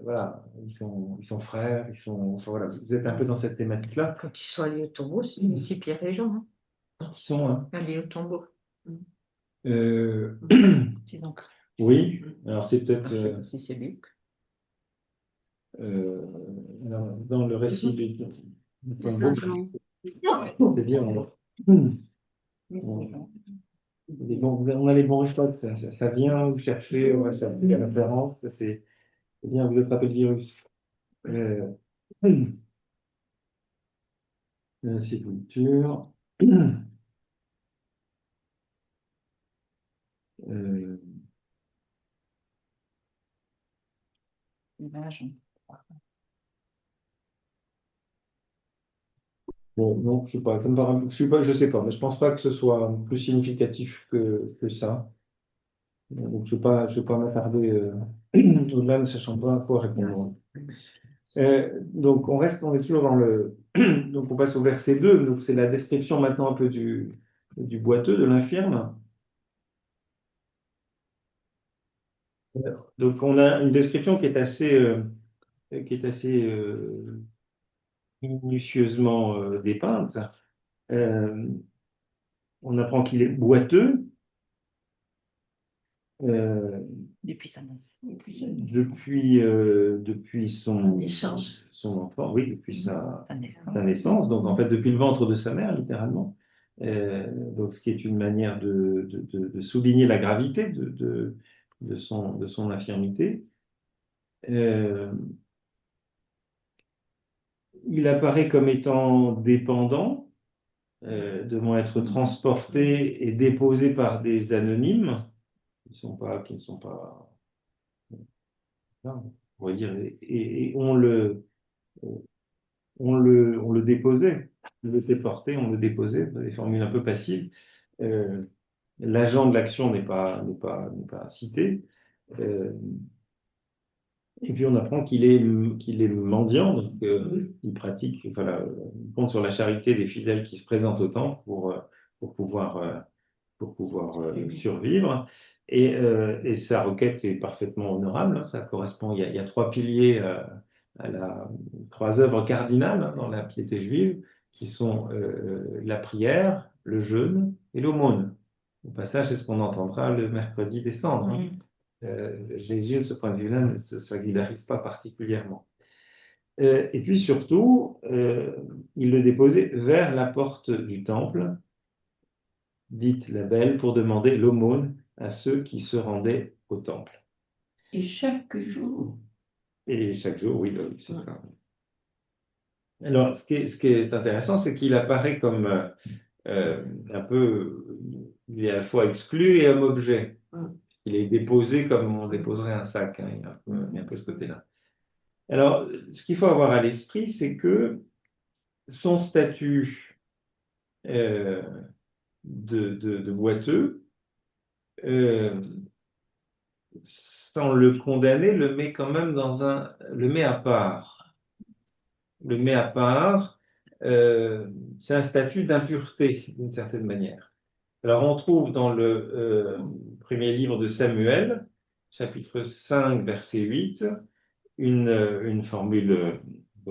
voilà, ils sont frères, voilà, vous êtes un peu dans cette thématique-là. Quand ils sont allés au tombeau, c'est aussi Pierre et Jean. Quand ils sont allés au tombeau. Oui, alors c'est peut-être. Si c'est Luc. Dans le récit du tombeau, c'est bien. On a les bons réflexes, ça vient, vous cherchez, on va chercher la référence, c'est bien, vous attrapez le virus. Sépulture. Image. Bon, non, je sais pas, je sais pas, mais je pense pas que ce soit plus significatif que ça. Donc, je vais pas m'attarder au-delà, ne sachant pas à quoi répondre. Donc, on est toujours dans donc, on passe au verset 2. Donc, c'est la description maintenant un peu du boiteux, de l'infirme. Donc, on a une description qui est assez minutieusement dépeinte. On apprend qu'il est boiteux. Depuis sa naissance. Depuis son enfant, oui, depuis sa naissance. Donc, en fait, depuis le ventre de sa mère, littéralement. Donc, ce qui est une manière de souligner la gravité de son infirmité. il apparaît comme étant dépendant, devant être transporté et déposé par des anonymes qui ne sont pas, on va dire, et on le déposait, on le déportait, on le déposait, des formules un peu passives. L'agent de l'action n'est pas cité. Et puis on apprend qu'il est mendiant, donc il pratique, voilà, il compte sur la charité des fidèles qui se présentent au temple pour pouvoir survivre. Et sa requête est parfaitement honorable, hein. Ça correspond, il y a trois piliers trois œuvres cardinales, hein, dans la piété juive, qui sont la prière, le jeûne et l'aumône. Au passage, c'est ce qu'on entendra le mercredi des cendres, hein. Jésus, de ce point de vue-là, ne se singularise pas particulièrement. Et puis surtout, il le déposait vers la porte du temple, dite la Belle, pour demander l'aumône à ceux qui se rendaient au temple. Et chaque jour. Et chaque jour, oui, c'est ça. Alors, ce qui est intéressant, c'est qu'il apparaît comme un peu, il est à la fois exclu et homme objet. Il est déposé comme on déposerait un sac, hein. Il y a un peu ce côté-là. Alors, ce qu'il faut avoir à l'esprit, c'est que son statut de boiteux, sans le condamner, le met quand même le met à part. Le met à part, c'est un statut d'impureté, d'une certaine manière. Alors, on trouve dans le premier livre de Samuel, chapitre 5, verset 8, une formule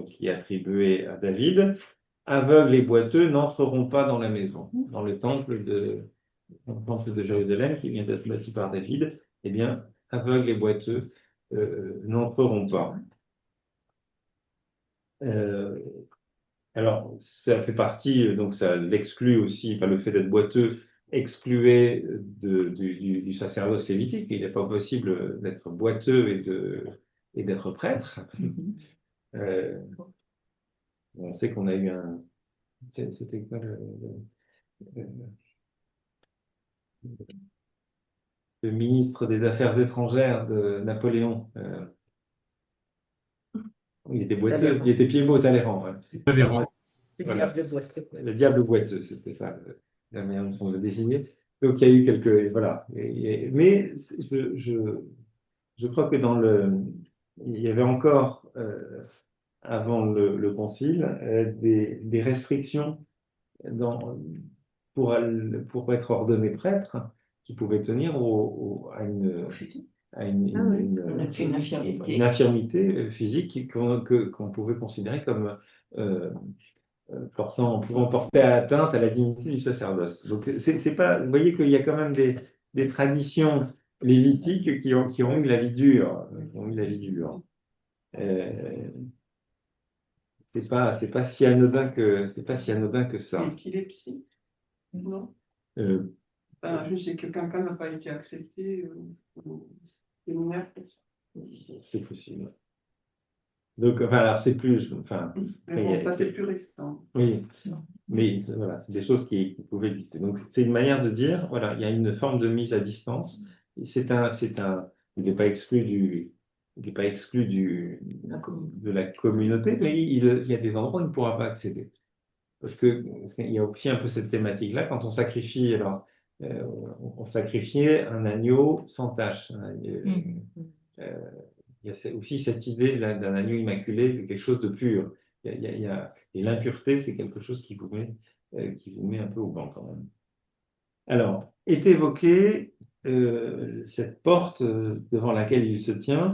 qui est attribuée à David. Aveugles et boiteux n'entreront pas dans la maison. Dans le temple de Jérusalem, qui vient d'être bâti par David, eh bien, aveugles et boiteux n'entreront pas. Alors, ça fait partie, donc ça l'exclut aussi, le fait d'être boiteux excluait du sacerdoce lévitique. Il n'est pas possible d'être boiteux et d'être prêtre. On sait qu'on a eu c'était quoi le ministre des Affaires étrangères de Napoléon. Il était boiteux, il était Piedmont Talleyrand. Ouais. Talleyrand. Voilà. Le diable boiteux, c'était ça, la manière dont on le désignait. Donc il y a eu quelques. Voilà. Mais je crois que il y avait encore, avant le concile, des restrictions pour être ordonné prêtre qui pouvaient tenir à une infirmité physique qu'on pouvait considérer comme pouvant porter atteinte à la dignité du sacerdoce. Donc, c'est pas, vous voyez qu'il y a quand même des traditions lévitiques qui ont eu la vie dure. C'est pas si anodin que ça. L'épilepsie, non? Je sais que quelqu'un n'a pas été accepté au séminaire pour ça. C'est possible. Donc, alors c'est plus. Mais bon, ça c'est plus récent. Oui, mais voilà, c'est des choses qui pouvaient exister. Donc, c'est une manière de dire, voilà, il y a une forme de mise à distance. Il n'est pas exclu de la communauté, mais il y a des endroits où il ne pourra pas accéder. Parce qu'il y a aussi un peu cette thématique-là, quand on sacrifie, alors, on sacrifiait un agneau sans tache. Il y a aussi cette idée d'un agneau immaculé, de quelque chose de pur. Et l'impureté, c'est quelque chose qui vous met un peu au banc quand même. Alors, est évoquée cette porte devant laquelle il se tient,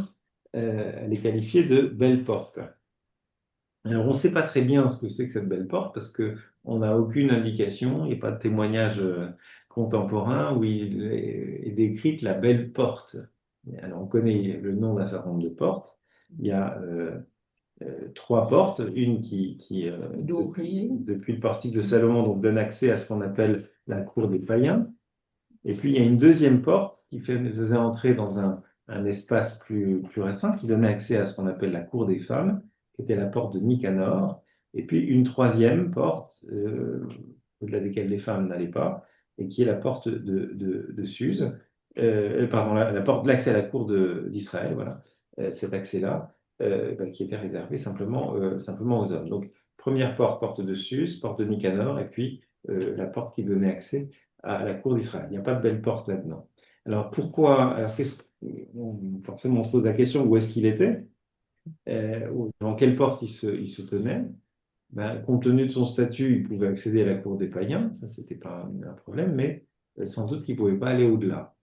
elle est qualifiée de belle porte. Alors, on ne sait pas très bien ce que c'est que cette belle porte, parce qu'on n'a aucune indication, il n'y a pas de témoignage contemporain où il est décrite la belle porte. Alors, on connaît le nom d'un certain nombre de portes. Il y a 3 portes, une qui depuis le portique de Salomon, donc donne accès à ce qu'on appelle la cour des païens. Et puis, il y a une deuxième porte qui faisait entrer dans un espace plus restreint, qui donnait accès à ce qu'on appelle la cour des femmes, qui était la porte de Nicanor. Et puis une troisième porte, au-delà desquelles les femmes n'allaient pas, et qui est la porte de Suse, pardon, la porte, l'accès à la cour d'Israël, voilà, cet accès-là, qui était réservé simplement aux hommes. Donc, première porte, porte de Suse, porte de Nicanor, et puis la porte qui donnait accès à la cour d'Israël. Il n'y a pas de belle porte là-dedans. Alors, pourquoi, forcément, on se pose la question, où est-ce qu'il était? Dans quelle porte il se tenait? Ben, compte tenu de son statut, il pouvait accéder à la cour des païens, ça c'était pas un problème, mais sans doute qu'il ne pouvait pas aller au-delà.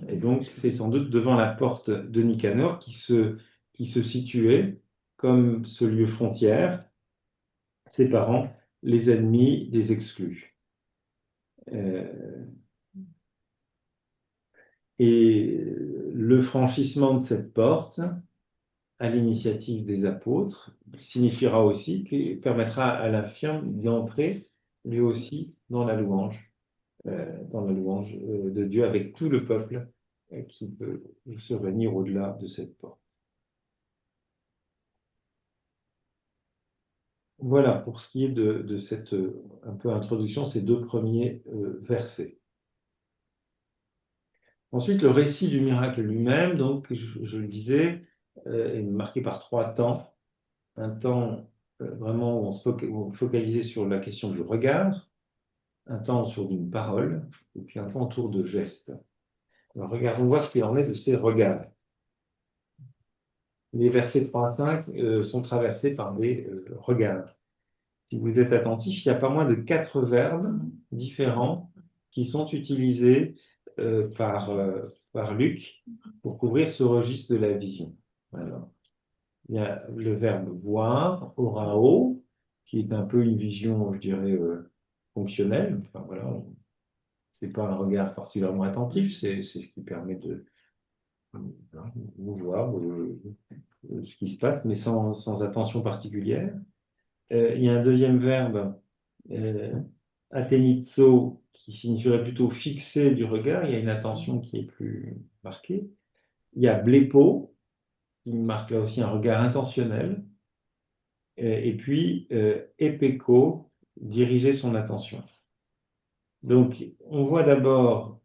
Et donc c'est sans doute devant la porte de Nicanor qui se situait comme ce lieu frontière, séparant les ennemis des exclus. Et le franchissement de cette porte, à l'initiative des apôtres, signifiera aussi qu'il permettra à l'infirme d'entrer lui aussi dans la louange de Dieu avec tout le peuple qui peut se réunir au-delà de cette porte. Voilà pour ce qui est de cette un peu introduction, ces deux premiers versets. Ensuite, le récit du miracle lui-même, donc je le disais, est marqué par trois temps. Un temps vraiment où on focalisait sur la question du regard, un temps sur une parole, et puis un temps autour de gestes. Alors regardons voir ce qu'il en est de ces regards. Les versets 3 à 5 sont traversés par des regards. Si vous êtes attentif, il y a pas moins de 4 verbes différents qui sont utilisés par Luc pour couvrir ce registre de la vision. Alors, il y a le verbe voir, orao, qui est un peu une vision, je dirais, fonctionnelle. Enfin, voilà, c'est pas un regard particulièrement attentif, c'est ce qui permet de voir ce qui se passe, mais sans attention particulière. Il y a un deuxième verbe, atenizo, qui signifierait plutôt fixer du regard. Il y a une attention qui est plus marquée. Il y a blepo, qui marque là aussi un regard intentionnel. Et puis, epeko, diriger son attention. Donc, on voit d'abord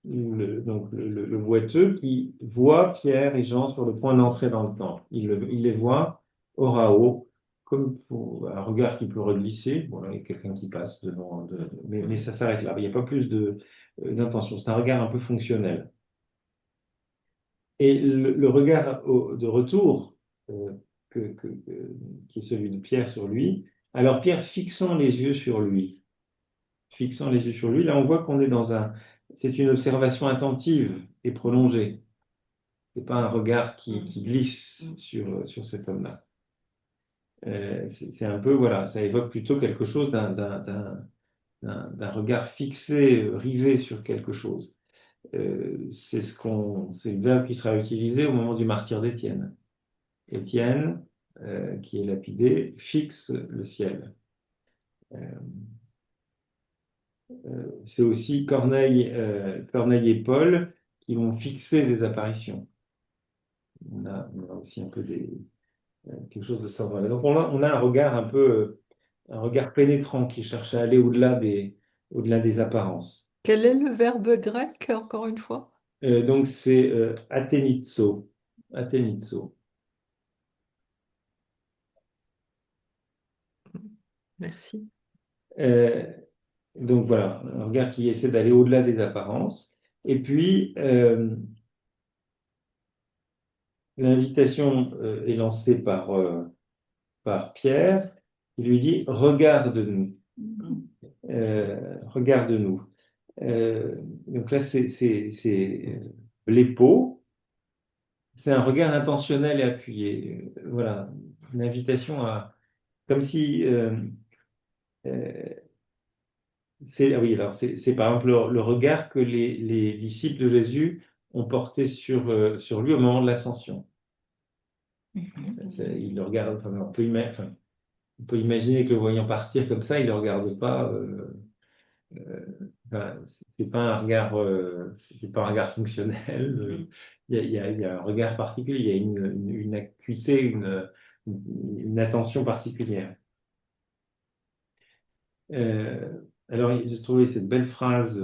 le boiteux qui voit Pierre et Jean sur le point d'entrer dans le temple. Il les voit orao, comme pour un regard qui peut reglisser. Voilà, il y a quelqu'un qui passe devant, mais ça s'arrête là. Il n'y a pas plus d'intention. C'est un regard un peu fonctionnel. Et le regard de retour, qui est celui de Pierre sur lui, alors Pierre fixant les yeux sur lui, là on voit qu'on est c'est une observation attentive et prolongée. C'est pas un regard qui glisse sur cet homme-là. C'est un peu, voilà, ça évoque plutôt quelque chose d'un regard fixé, rivé sur quelque chose. C'est le verbe qui sera utilisé au moment du martyre d'Étienne. Étienne, qui est lapidé, fixe le ciel. C'est aussi Corneille et Paul qui vont fixer des apparitions. On a aussi un peu quelque chose de ça. Voilà. Donc on a un regard un regard pénétrant qui cherche à aller au-delà des apparences. Quel est le verbe grec, encore une fois? Donc c'est atenizo. Atenizo. Merci. Donc voilà, un regard qui essaie d'aller au-delà des apparences. Et puis, l'invitation est lancée par Pierre, qui lui dit « Regarde-nous. Regarde-nous. » Donc là, c'est l'épaule. C'est un regard intentionnel et appuyé. Voilà, une invitation comme si... oui, alors c'est par exemple le regard que les disciples de Jésus ont porté sur lui au moment de l'ascension. Il le regarde, enfin, on peut imaginer que le voyant partir comme ça, il le regarde pas. Enfin, c'est pas un regard fonctionnel. Il y a un regard particulier, il y a une acuité, une attention particulière. Alors, j'ai trouvé cette belle phrase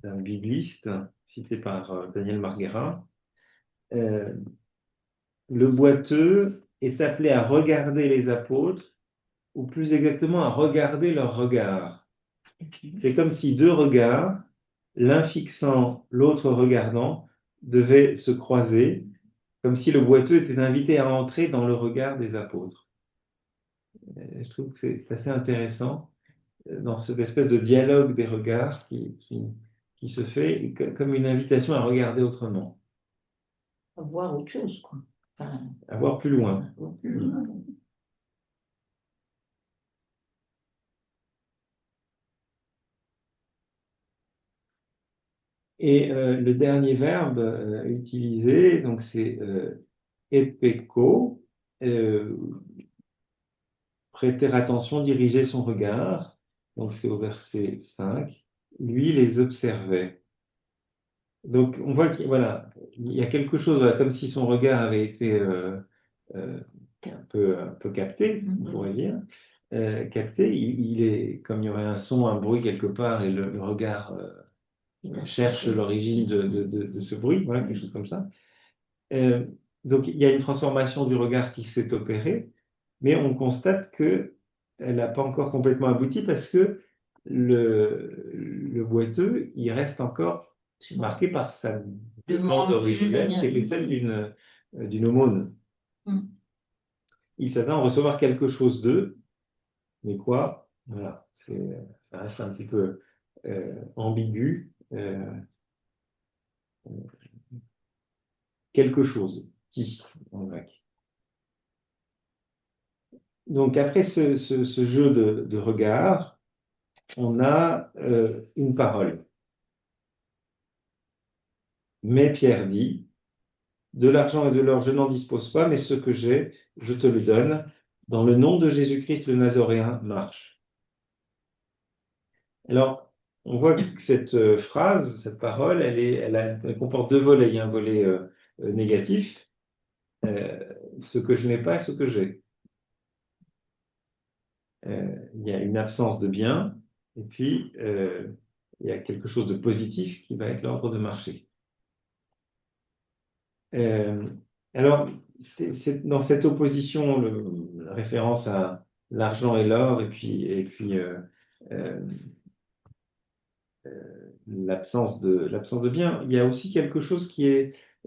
d'un bibliste cité par Daniel Marguerin. Le boiteux est appelé à regarder les apôtres, ou plus exactement à regarder leur regard. C'est comme si deux regards, l'un fixant, l'autre regardant, devaient se croiser, comme si le boiteux était invité à entrer dans le regard des apôtres. Je trouve que c'est assez intéressant dans cette espèce de dialogue des regards qui se fait comme une invitation à regarder autrement. À voir autre chose, quoi. Enfin, À voir plus loin. plus loin. Et le dernier verbe utilisé, donc c'est epeko, prêter attention, diriger son regard. Donc c'est au verset 5. Lui les observait. Donc on voit qu'il voilà, il y a quelque chose, voilà, comme si son regard avait été un peu capté, on pourrait dire. Capté, il est comme il y aurait un son, un bruit quelque part, et le regard cherche l'origine de ce bruit, voilà, quelque chose comme ça. Donc il y a une transformation du regard qui s'est opérée, mais on constate que elle n'a pas encore complètement abouti parce que le boiteux, il reste encore marqué par sa demande originelle, qui était celle d'une aumône. Il s'attend à recevoir quelque chose d'eux, mais quoi? Voilà, ça reste un petit peu ambigu. Quelque chose, ti en grec. Donc après ce jeu de regard, on a une parole. Mais Pierre dit, de l'argent et de l'or je n'en dispose pas, mais ce que j'ai, je te le donne. Dans le nom de Jésus-Christ le Nazoréen, marche. Alors, on voit que cette phrase, cette parole, elle comporte deux volets. Il y a un volet négatif, ce que je n'ai pas et ce que j'ai. Il y a une absence de bien, et puis il y a quelque chose de positif qui va être l'ordre de marcher. Alors, c'est dans cette opposition, la référence à l'argent et l'or, et puis l'absence de bien, il y a aussi quelque chose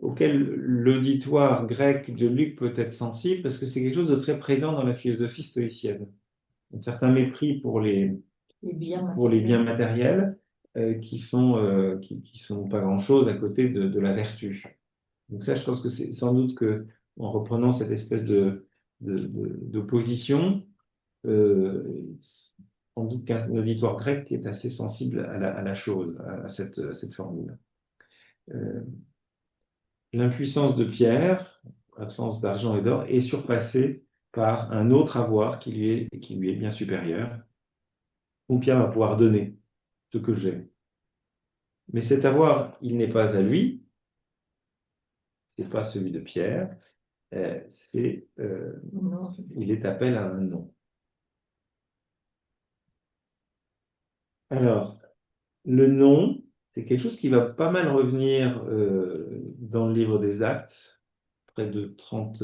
auquel l'auditoire grec de Luc peut être sensible, parce que c'est quelque chose de très présent dans la philosophie stoïcienne. Un certain mépris pour les biens matériels qui sont pas grand-chose à côté de la vertu. Donc ça, je pense que c'est sans doute que, en reprenant cette espèce d'opposition, sans doute qu'un auditoire grec est assez sensible à la chose, à cette formule. L'impuissance de Pierre, l'absence d'argent et d'or, est surpassée par un autre avoir qui lui est bien supérieur, où Pierre va pouvoir donner ce que j'ai. Mais cet avoir, il n'est pas à lui, c'est pas celui de Pierre, il est appel à un nom. Alors, le nom, c'est quelque chose qui va pas mal revenir dans le livre des Actes, près de 30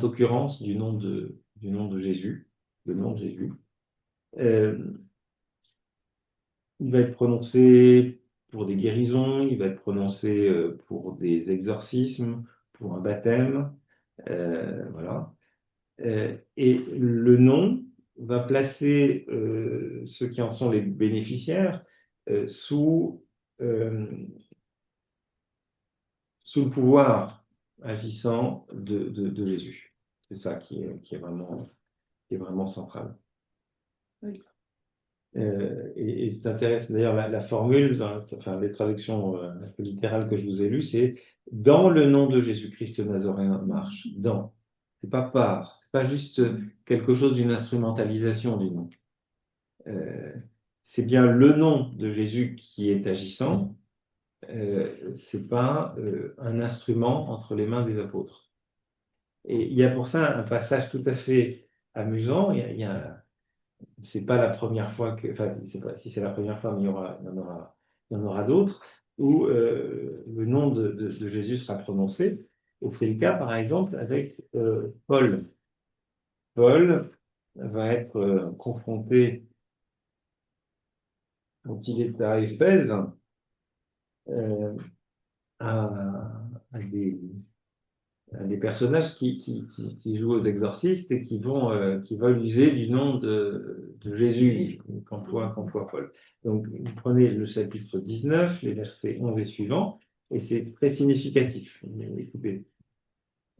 occurrences du nom de Jésus, le nom de Jésus. Il va être prononcé pour des guérisons, il va être prononcé pour des exorcismes, pour un baptême, voilà. Et le nom va placer ceux qui en sont les bénéficiaires sous le pouvoir agissant de Jésus. C'est ça qui est vraiment central. Oui. Et c'est intéressant, d'ailleurs, la formule, enfin, les traductions un peu littérales que je vous ai lues, c'est « dans le nom de Jésus-Christ le Nazoréen marche ». Dans. C'est pas par. C'est pas juste quelque chose d'une instrumentalisation du nom. C'est bien le nom de Jésus qui est agissant. C'est pas un instrument entre les mains des apôtres. Et il y a pour ça un passage tout à fait amusant. C'est pas la première fois que, enfin, c'est pas, si c'est la première fois, mais il y en aura d'autres, où le nom de Jésus sera prononcé. Et c'est le cas, par exemple, avec Paul. Paul va être confronté, quand il est à Éphèse, euh, à des personnages qui jouent aux exorcistes et qui veulent user du nom de Jésus, qu'emploie Paul. Donc, vous prenez le chapitre 19, les versets 11 et suivants, et c'est très significatif. Écoutez.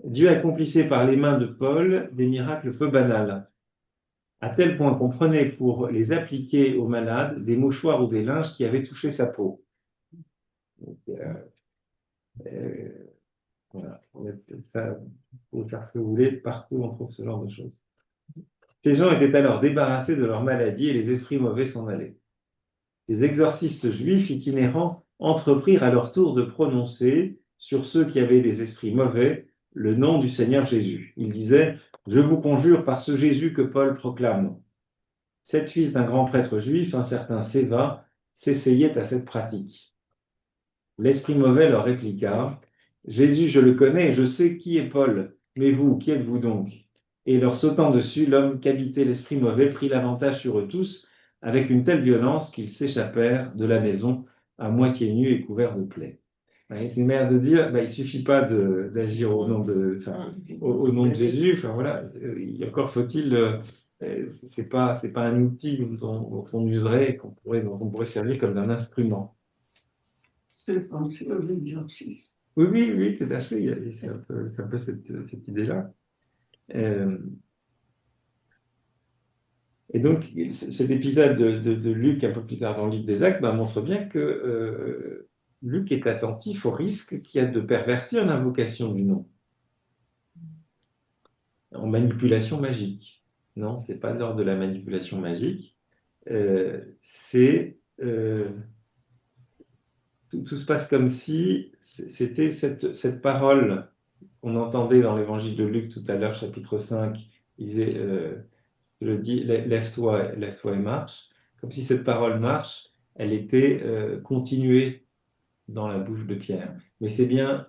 Dieu accomplissait par les mains de Paul des miracles peu banals, à tel point qu'on prenait pour les appliquer aux malades des mouchoirs ou des linges qui avaient touché sa peau. Donc, voilà. Ça, vous pouvez faire ce que vous voulez, partout on trouve ce genre de choses. Ces gens étaient alors débarrassés de leur maladie et les esprits mauvais s'en allaient. Des exorcistes juifs itinérants entreprirent à leur tour de prononcer sur ceux qui avaient des esprits mauvais le nom du Seigneur Jésus. Ils disaient: Je vous conjure par ce Jésus que Paul proclame. 7 fils d'un grand prêtre juif, un certain Séva, s'essayaient à cette pratique. L'esprit mauvais leur répliqua: Jésus, je le connais, je sais qui est Paul, mais vous, qui êtes-vous donc? Et leur sautant dessus, l'homme qu'habitait l'esprit mauvais prit l'avantage sur eux tous, avec une telle violence qu'ils s'échappèrent de la maison à moitié nus et couverts de plaies. C'est une manière de dire, il suffit pas d'agir au nom au nom de Jésus. Enfin voilà, encore faut-il, c'est pas un outil dont on userait, dont on pourrait servir comme d'un instrument. Je pense à l'exorcisme. Oui, tout à fait. C'est un peu cette idée-là. Et donc, cet épisode de Luc, un peu plus tard dans le livre des Actes, montre bien que Luc est attentif au risque qu'il y a de pervertir l'invocation du nom en manipulation magique. Non, c'est pas de l'ordre de la manipulation magique. Tout se passe comme si c'était cette parole qu'on entendait dans l'évangile de Luc tout à l'heure, chapitre 5. Il disait, je le dis, lève-toi et marche. Comme si cette parole marche, elle était continuée dans la bouche de Pierre. Mais c'est bien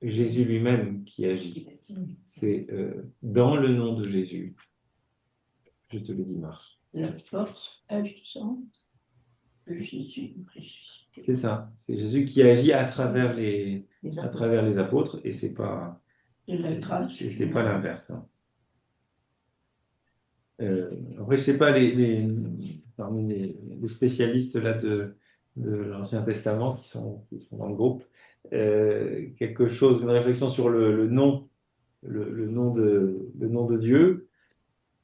Jésus lui-même qui agit. C'est dans le nom de Jésus, je te le dis, marche. La force agissante de Jésus ressuscité. C'est ça. C'est Jésus qui agit à travers les apôtres, et c'est pas l'inverse. Hein. Après, je sais pas, parmi les spécialistes là de l'Ancien Testament qui sont dans le groupe, une réflexion sur le nom, le nom de Dieu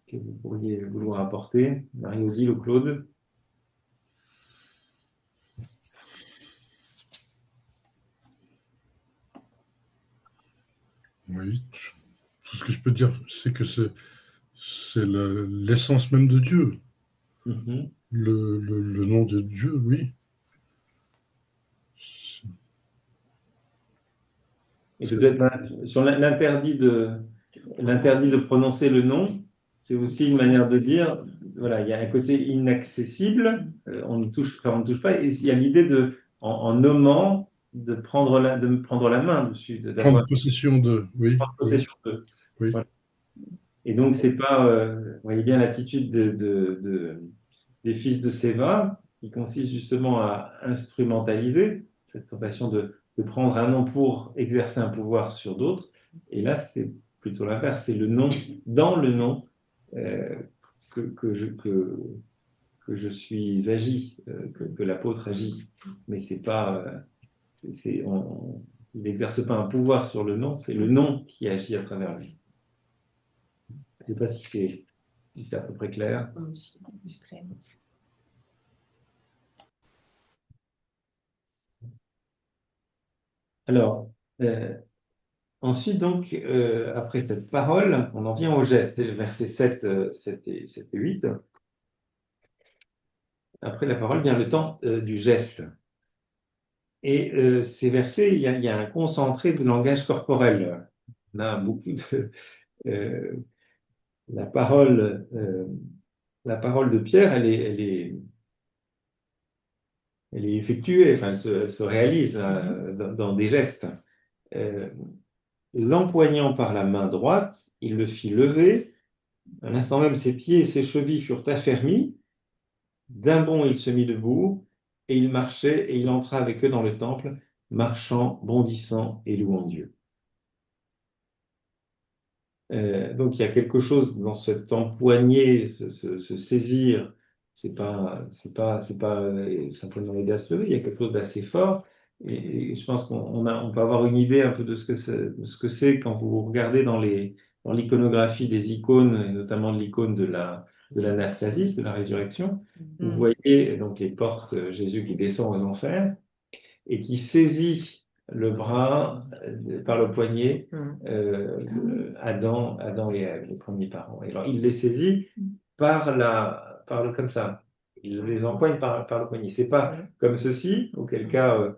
que vous pourriez vouloir apporter, Marie-Odile ou Claude. Oui, tout ce que je peux dire, c'est que c'est l'essence même de Dieu. Mm-hmm. Le nom de Dieu, oui. Et peut-être sur l'interdit de prononcer le nom, c'est aussi une manière de dire, voilà, il y a un côté inaccessible, on ne touche pas, et il y a l'idée en nommant, de prendre la main dessus, prendre possession de, oui. Prendre possession de. Oui. Voilà. Et donc, c'est pas, vous voyez bien l'attitude des fils de Séva, qui consiste justement à instrumentaliser cette tentation de prendre un nom pour exercer un pouvoir sur d'autres. Et là, c'est plutôt l'inverse, c'est le nom, dans le nom, que je suis agi, que l'apôtre agit. Mais c'est pas, il n'exerce pas un pouvoir sur le nom, c'est le nom qui agit à travers lui. Je ne sais pas si c'est à peu près clair. Alors, ensuite, donc, après cette parole, on en vient au geste, versets 7 et 8. Après la parole vient le temps du geste. Et ces versets, il y a un concentré de langage corporel. On a beaucoup de... la parole de Pierre, elle est effectuée, enfin, elle se réalise dans des gestes. L'empoignant par la main droite, il le fit lever. À l'instant même, ses pieds et ses chevilles furent affermis. D'un bond, il se mit debout, et il marchait, et il entra avec eux dans le temple, marchant, bondissant et louant Dieu. Donc il y a quelque chose dans cet empoigner, se saisir, c'est pas simplement aider à se lever, il y a quelque chose d'assez fort. Et je pense on peut avoir une idée un peu de ce que c'est quand vous regardez dans l'iconographie des icônes, et notamment de l'icône de l'anastasis, de la résurrection. Vous voyez donc les portes, Jésus qui descend aux enfers et qui saisit le bras par le poignet Adam et Ève, les premiers parents. Et alors il les saisit comme ça. Il les empoigne par le poignet. C'est pas comme ceci, auquel cas,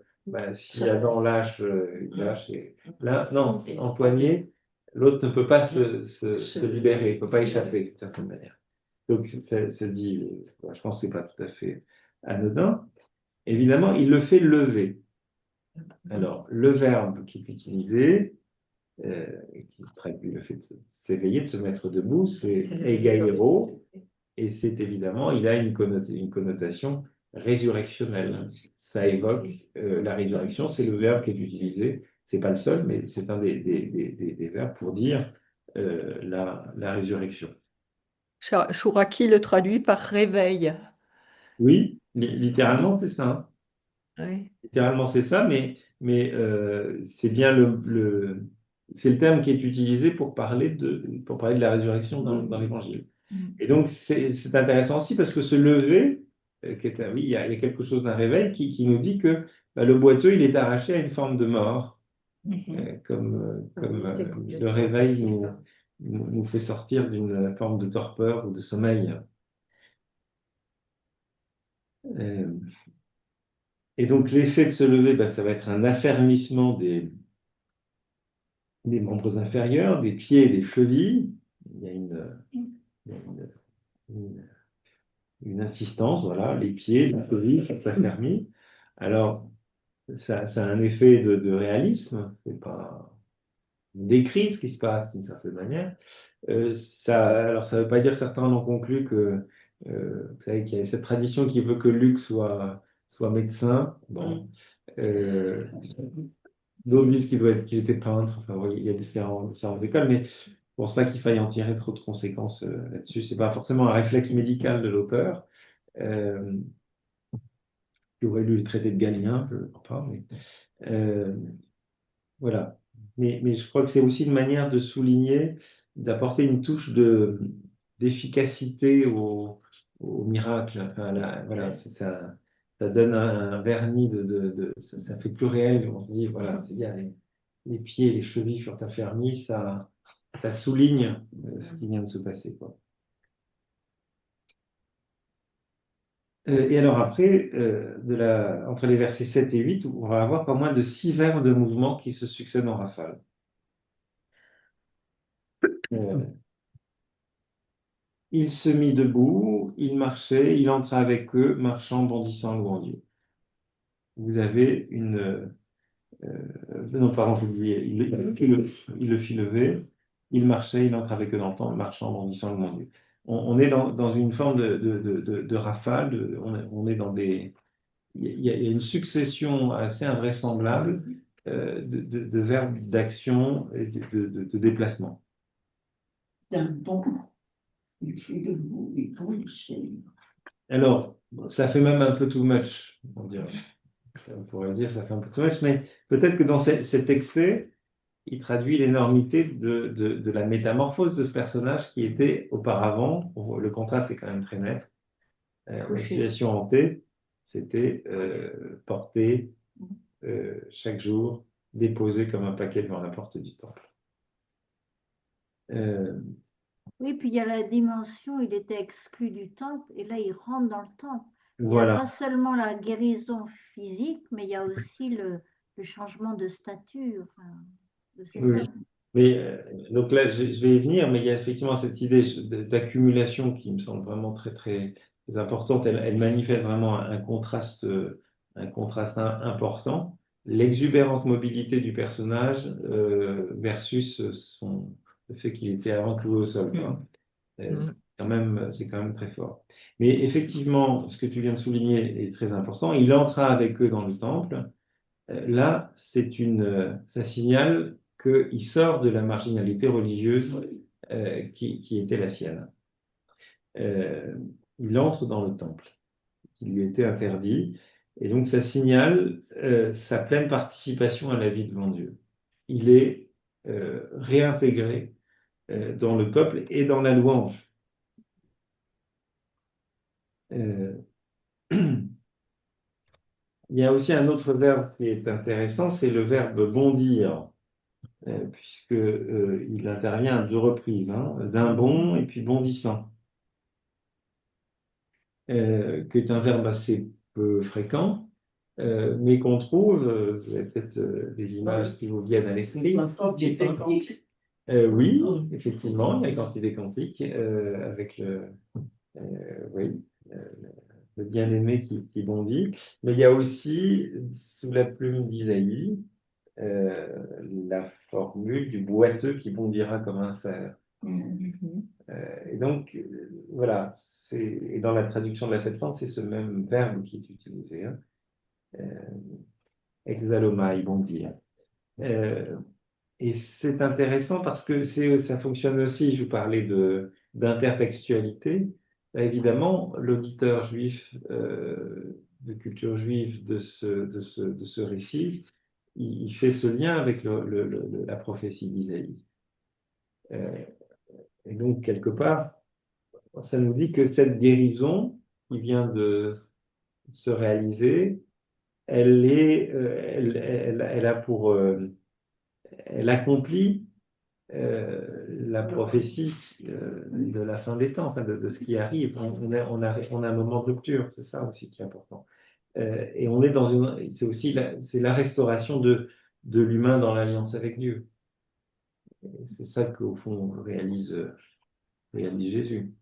si Adam lâche, il lâche. Et là, non, empoigné, l'autre ne peut pas se libérer, ne peut pas échapper d'une certaine manière. Donc, ça dit, je pense que c'est pas tout à fait anodin. Évidemment, il le fait lever. Alors, le verbe qui est utilisé, qui traduit le fait de s'éveiller, de se mettre debout, c'est egairo, et c'est évidemment, il a une connotation résurrectionnelle. Ça évoque la résurrection, c'est le verbe qui est utilisé, c'est pas le seul, mais c'est un des verbes pour dire la résurrection. Chouraki le traduit par réveil. Oui, littéralement, c'est ça. Oui. Littéralement, c'est ça, mais c'est bien c'est le terme qui est utilisé pour parler de la résurrection dans l'Évangile. Et donc, c'est intéressant aussi parce que ce lever, oui, il y a quelque chose d'un réveil qui nous dit que le boiteux, il est arraché à une forme de mort, comme le réveil nous fait sortir d'une forme de torpeur ou de sommeil. Et donc, l'effet de se lever, ça va être un affermissement des membres inférieurs, des pieds et des chevilles. Il y a une insistance, voilà, les pieds, les chevilles sont affermis. Alors, ça a un effet de réalisme, c'est pas on décrit ce qui se passe d'une certaine manière. Alors, ça ne veut pas dire, certains en ont conclu que, vous savez, qu'il y a cette tradition qui veut que Luc soit médecin. Bon. D'autres disent qu'il était peintre. Enfin, oui, il y a différentes écoles, mais je ne pense pas qu'il faille en tirer trop de conséquences là-dessus. Ce n'est pas forcément un réflexe médical de l'auteur. Qui aurait lu le traité de Galien, je ne crois pas. Mais, voilà. Mais je crois que c'est aussi une manière de souligner, d'apporter une touche d'efficacité au miracle. Enfin, voilà, ça donne un vernis ça fait plus réel. On se dit, voilà, c'est bien, les pieds et les chevilles furent affermis, ça souligne ce qui vient de se passer, quoi. Et alors après, entre les versets 7 et 8, on va avoir pas moins de 6 verbes de mouvement qui se succèdent en rafale. Il se mit debout, il marchait, il entra avec eux, marchant, bondissant, louant Dieu. Vous avez non, pardon, j'ai oublié. Il le fit lever, il marchait, il entre avec eux dans le temple, marchant, bondissant, louant Dieu. On est dans une forme de rafale, on est dans des... Il y a une succession assez invraisemblable de verbes d'action et de déplacement. D'un bond, il fait debout, il bondissait. Alors, ça fait même un peu too much, on dirait. On pourrait dire ça fait un peu too much, mais peut-être que dans cet excès, il traduit l'énormité de la métamorphose de ce personnage qui était auparavant, le contraste est quand même très net, la situation hantée, c'était porté chaque jour, déposé comme un paquet devant la porte du temple. Oui, puis il y a la dimension, il était exclu du temple, et là il rentre dans le temple. Il n'y a Voilà. pas seulement la guérison physique, mais il y a aussi le changement de statut, enfin, de cet Oui. homme. Mais donc là, je vais y venir, mais il y a effectivement cette idée d'accumulation qui me semble vraiment très, très, très importante. Elle manifeste vraiment un contraste important. L'exubérante mobilité du personnage versus le fait qu'il était avant cloué au sol, quoi. Mm. C'est quand même très fort. Mais effectivement, ce que tu viens de souligner est très important. Il entra avec eux dans le temple. Là, ça signale qu'il sort de la marginalité religieuse qui était la sienne. Euh, il entre dans le temple, qui lui était interdit, et donc ça signale sa pleine participation à la vie devant Dieu. Il est réintégré dans le peuple et dans la louange. Euh, Il y a aussi un autre verbe qui est intéressant, c'est le verbe bondir. Puisque il intervient à 2 reprises, hein, d'un bond et puis bondissant, qui est un verbe assez peu fréquent, mais qu'on trouve, vous avez peut-être des images qui vous viennent à l'esprit. Oui, effectivement, il y a Cantique des Cantiques avec oui, le bien-aimé qui bondit, mais il y a aussi, sous la plume d'Isaïe, la formule du boiteux qui bondira comme un cerf. Et donc, voilà, et dans la traduction de la Septante, c'est ce même verbe qui est utilisé, hein, exalomai, bondir. Et c'est intéressant parce que ça fonctionne aussi, je vous parlais d'intertextualité. Évidemment, l'auditeur juif de culture juive de ce récit, il fait ce lien avec la prophétie d'Isaïe. Et donc, quelque part, ça nous dit que cette guérison qui vient de se réaliser, elle a elle accomplit la prophétie de la fin des temps, enfin de ce qui arrive. On a un moment de rupture, c'est ça aussi qui est important. Et on est c'est aussi c'est la restauration de l'humain dans l'alliance avec Dieu. C'est ça qu'au fond réalise Jésus.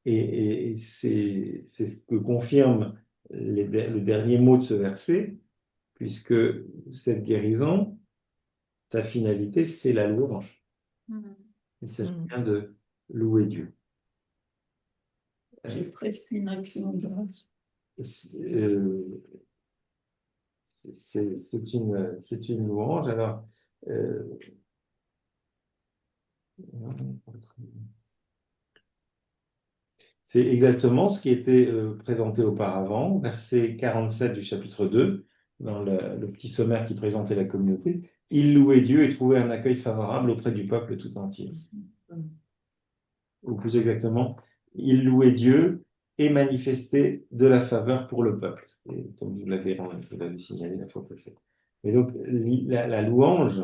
Et c'est ce que confirme le dernier mot de ce verset, puisque cette guérison, sa finalité, c'est la louange. Il s'agit bien de louer Dieu. C'est presque une action de grâce. C'est une louange. Alors, c'est exactement ce qui était présenté auparavant, verset 47 du chapitre 2, dans le petit sommaire qui présentait la communauté. Il louait Dieu et trouvait un accueil favorable auprès du peuple tout entier. Ou plus exactement, il louait Dieu et manifestait de la faveur pour le peuple. Comme vous l'avez signalé la fois passée. Et donc, la louange,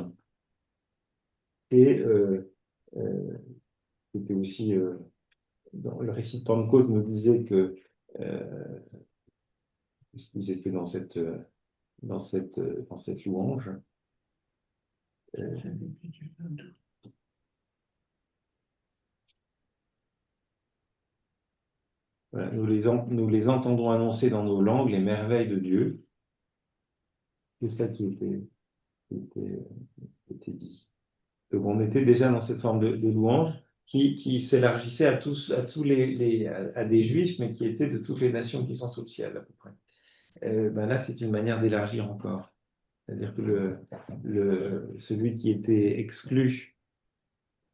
c'était aussi dans le récit de Pentecôte nous disait que ils étaient dans cette louange. Voilà, nous les entendons annoncer dans nos langues les merveilles de Dieu. C'est ça qui était dit. Donc on était déjà dans cette forme de louange qui s'élargissait à des juifs, mais qui étaient de toutes les nations qui sont sous le ciel à peu près. Là, c'est une manière d'élargir encore. C'est-à-dire que celui qui était exclu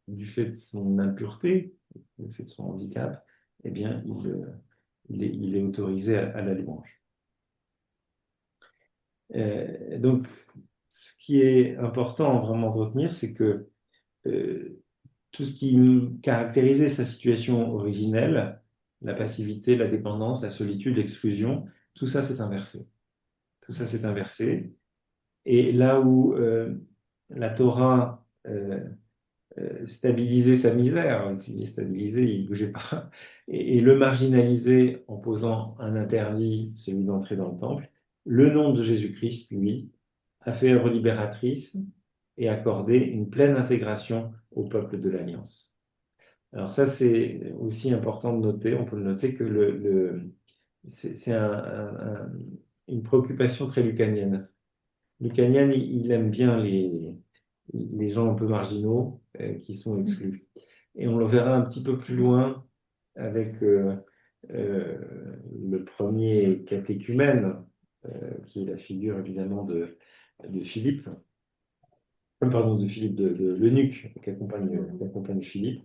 du fait de son impureté, du fait de son handicap, eh bien, il est autorisé à la louange. Donc, ce qui est important vraiment de retenir, c'est que tout ce qui caractérisait sa situation originelle, la passivité, la dépendance, la solitude, l'exclusion, tout ça s'est inversé. Tout ça s'est inversé. Et là où la Torah stabilisait sa misère, il est stabilisé, il ne bougeait pas, et le marginalisait en posant un interdit, celui d'entrer dans le temple, le nom de Jésus-Christ, lui, a fait œuvre libératrice et accorder une pleine intégration au peuple de l'Alliance. Alors ça, c'est aussi important de noter, on peut le noter que c'est une préoccupation très lucanienne. Lucanienne, il aime bien les gens un peu marginaux qui sont exclus. Et on le verra un petit peu plus loin avec le premier catéchumène, qui est la figure évidemment de Philippe, pardon, de Philippe, de l'eunuque qui accompagne Philippe.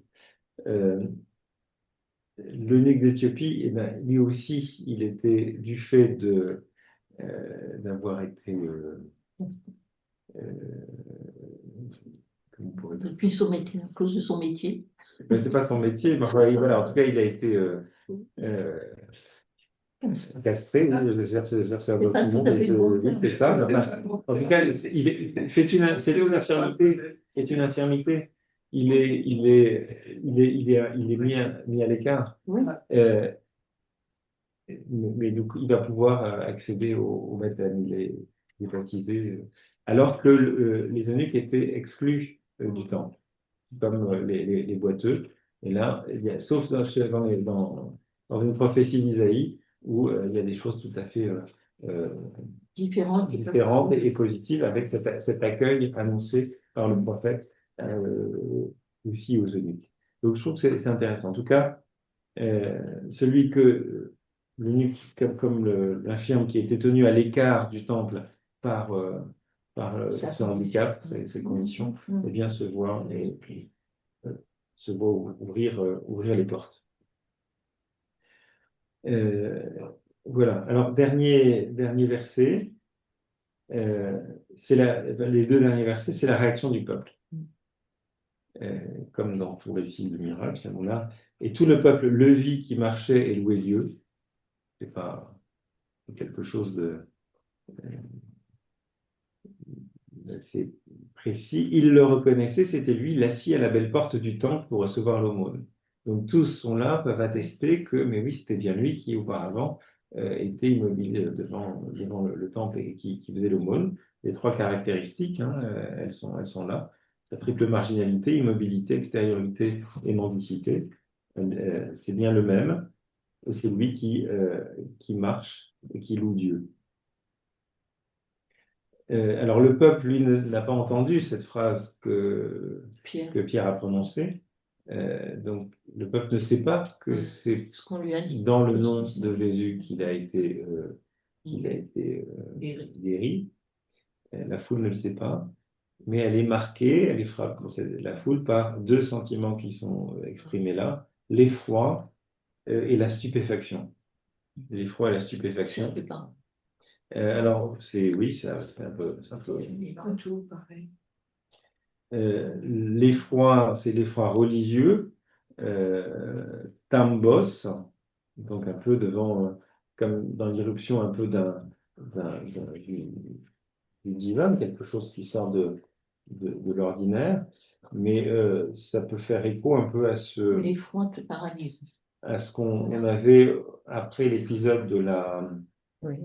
L'eunuque d'Éthiopie, eh ben, lui aussi, il était du fait d'avoir été comment on pourrait dire Depuis son métier, à cause de son métier. ben, c'est pas son métier, mais enfin, voilà, en tout cas, il a été castré, oui, je cherche un C'est pas autre tout mot, à mais fait le bon oui, terme. c'est ça. Enfin, en tout cas, c'est une infirmité, c'est une infirmité. Il est mis à l'écart. Oui. Mais donc, il va pouvoir accéder au baptême, il est baptisé, alors que les eunuques étaient exclus du temple, comme les boiteux. Et là, sauf dans une prophétie d'Isaïe, où il y a des choses tout à fait Différentes. différentes et positives avec cet accueil annoncé par le prophète aussi aux eunuques. Donc, je trouve que c'est intéressant. En tout cas, celui que l'eunuque, comme l'infirme qui était tenu à l'écart du temple par ce handicap, ces conditions, eh bien se voit ouvrir les portes. Voilà. Alors dernier verset, les deux derniers versets, c'est la réaction du peuple. Comme dans tout récit de miracle, on a et tout le peuple le vit qui marchait et louait Dieu. C'est pas quelque chose d'assez précis. Il le reconnaissait, c'était lui, l'assis à la belle porte du temple pour recevoir l'aumône. Donc tous sont là, peuvent attester que, mais oui, c'était bien lui qui auparavant était immobile devant le temple et qui faisait l'aumône. Les trois caractéristiques, hein, elles sont là. La triple marginalité, immobilité, extériorité et mendicité, c'est bien le même. Et c'est lui qui marche et qui loue Dieu. Alors le peuple, lui, n'a pas entendu cette phrase que Pierre a prononcée. Donc le peuple ne sait pas que c'est Ce qu'on lui a dit. dans le nom de Jésus qu'il a été guéri. La foule ne le sait pas, mais elle est marquée, elle est frappée, la foule, par deux sentiments qui sont exprimés là, l'effroi et la stupéfaction. L'effroi et la stupéfaction. Alors, c'est un peu. Tout pareil. L'effroi, c'est l'effroi religieux, tambos, donc un peu devant, comme dans l'irruption un peu du divin, quelque chose qui sort de l'ordinaire, mais ça peut faire écho un peu L'effroi te paralyse. à ce qu'on avait après l'épisode de Oui.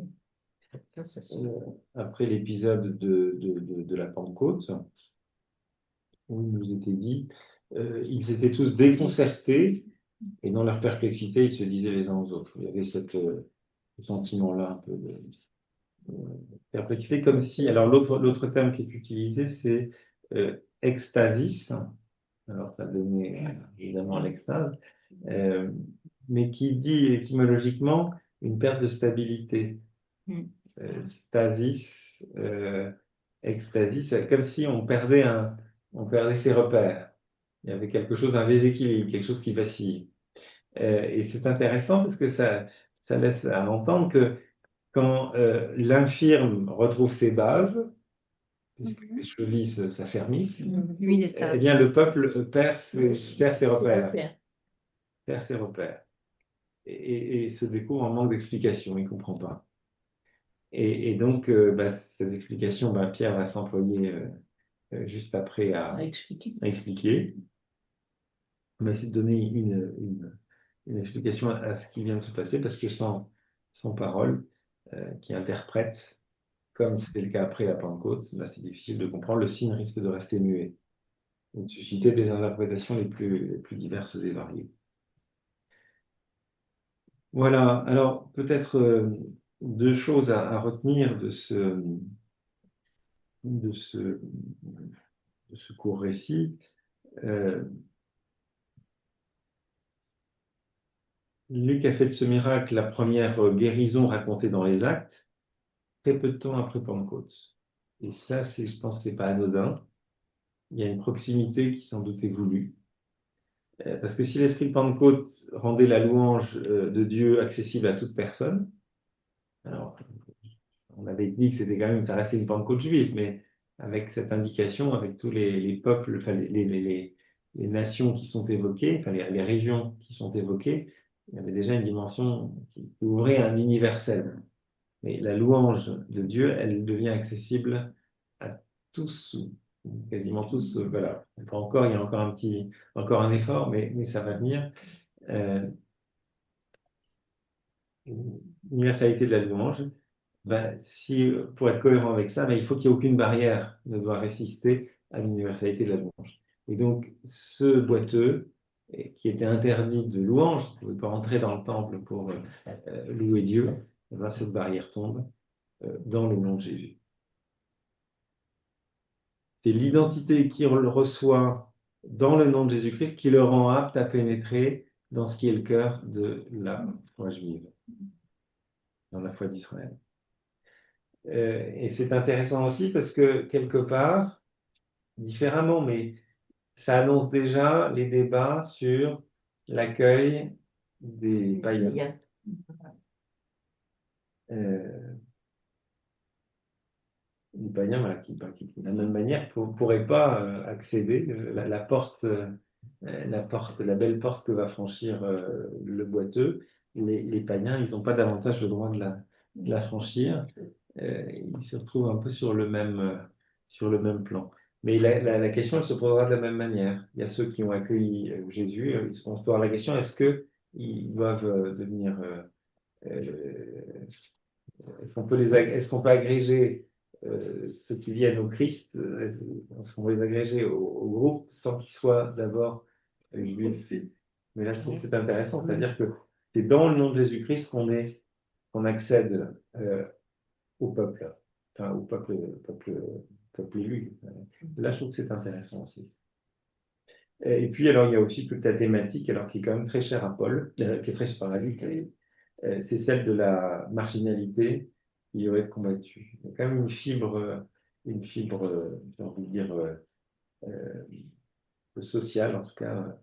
après l'épisode de la Pentecôte, où il nous était dit, ils étaient tous déconcertés et dans leur perplexité, ils se disaient les uns aux autres. Il y avait ce sentiment-là un peu de perplexité, comme si. Alors l'autre terme qui est utilisé, c'est extasis. Alors ça donnait évidemment à l'extase, mais qui dit étymologiquement une perte de stabilité. Stasis, extasis, c'est comme si on perdait ses repères. Il y avait quelque chose d'un déséquilibre, quelque chose qui vacille. Et c'est intéressant parce que ça laisse à entendre que quand l'infirme retrouve ses bases, puisque les chevilles s'affermissent, eh bien le peuple perd ses repères. Perd ses repères. Et se découvre en manque d'explication, il ne comprend pas. Et donc, cette explication, Pierre va s'employer juste après à expliquer. On va essayer de donner une explication à ce qui vient de se passer, parce que sans parole, qui interprète comme c'était le cas après la Pentecôte, là, c'est difficile de comprendre. Le signe risque de rester muet, et de susciter des interprétations les plus diverses et variées. Voilà, alors peut-être deux choses à retenir de ce, de ce court récit. Luc a fait de ce miracle la première guérison racontée dans les Actes, très peu de temps après Pentecôte. Et ça, je pense, c'est pas anodin. Il y a une proximité qui sans doute est voulue. Parce que si l'esprit de Pentecôte rendait la louange de Dieu accessible à toute personne, alors on avait dit que c'était quand même, ça restait une Pentecôte juive, mais avec cette indication, avec tous les peuples, enfin, les nations qui sont évoquées, enfin les régions qui sont évoquées, il y avait déjà une dimension qui ouvrait un universel. Mais la louange de Dieu, elle devient accessible à tous, quasiment tous. Voilà. Pas encore, il y a encore un effort, mais ça va venir. L'universalité de la louange. Ben, pour être cohérent avec ça, ben, il faut qu'il n'y ait aucune barrière ne doit résister à l'universalité de la louange. Et donc, ce boiteux, qui était interdit de louange, ne pouvait pas rentrer dans le temple pour louer Dieu, eh ben, cette barrière tombe dans le nom de Jésus. C'est l'identité qu'il reçoit dans le nom de Jésus-Christ qui le rend apte à pénétrer dans ce qui est le cœur de la foi juive, dans la foi d'Israël. Et c'est intéressant aussi parce que quelque part, différemment, mais ça annonce déjà les débats sur l'accueil des païens. Les païens, voilà, qui, de la même manière, ne pourraient pas accéder. La porte, la belle porte que va franchir le boiteux, les païens, ils n'ont pas davantage le droit de la franchir. Ils se retrouvent un peu sur le même plan. Mais la question, elle se posera de la même manière. Il y a ceux qui ont accueilli Jésus, ils se posent la question, ils doivent devenir... est-ce qu'on peut agréger ceux qui viennent au Christ, est-ce qu'on va les agréger au groupe sans qu'ils soient d'abord juifs? Mais là, je trouve que c'est intéressant, c'est-à-dire que c'est dans le nom de Jésus-Christ qu'on accède au peuple, enfin au peuple élu. Là, je trouve que c'est intéressant aussi. Et puis, alors, il y a aussi toute la thématique, alors qui est quand même très chère à Paul, qui est très chère à Luc, c'est celle de la marginalité qui doit être combattue. Il y a quand même une fibre, j'ai envie de dire, sociale, en tout cas.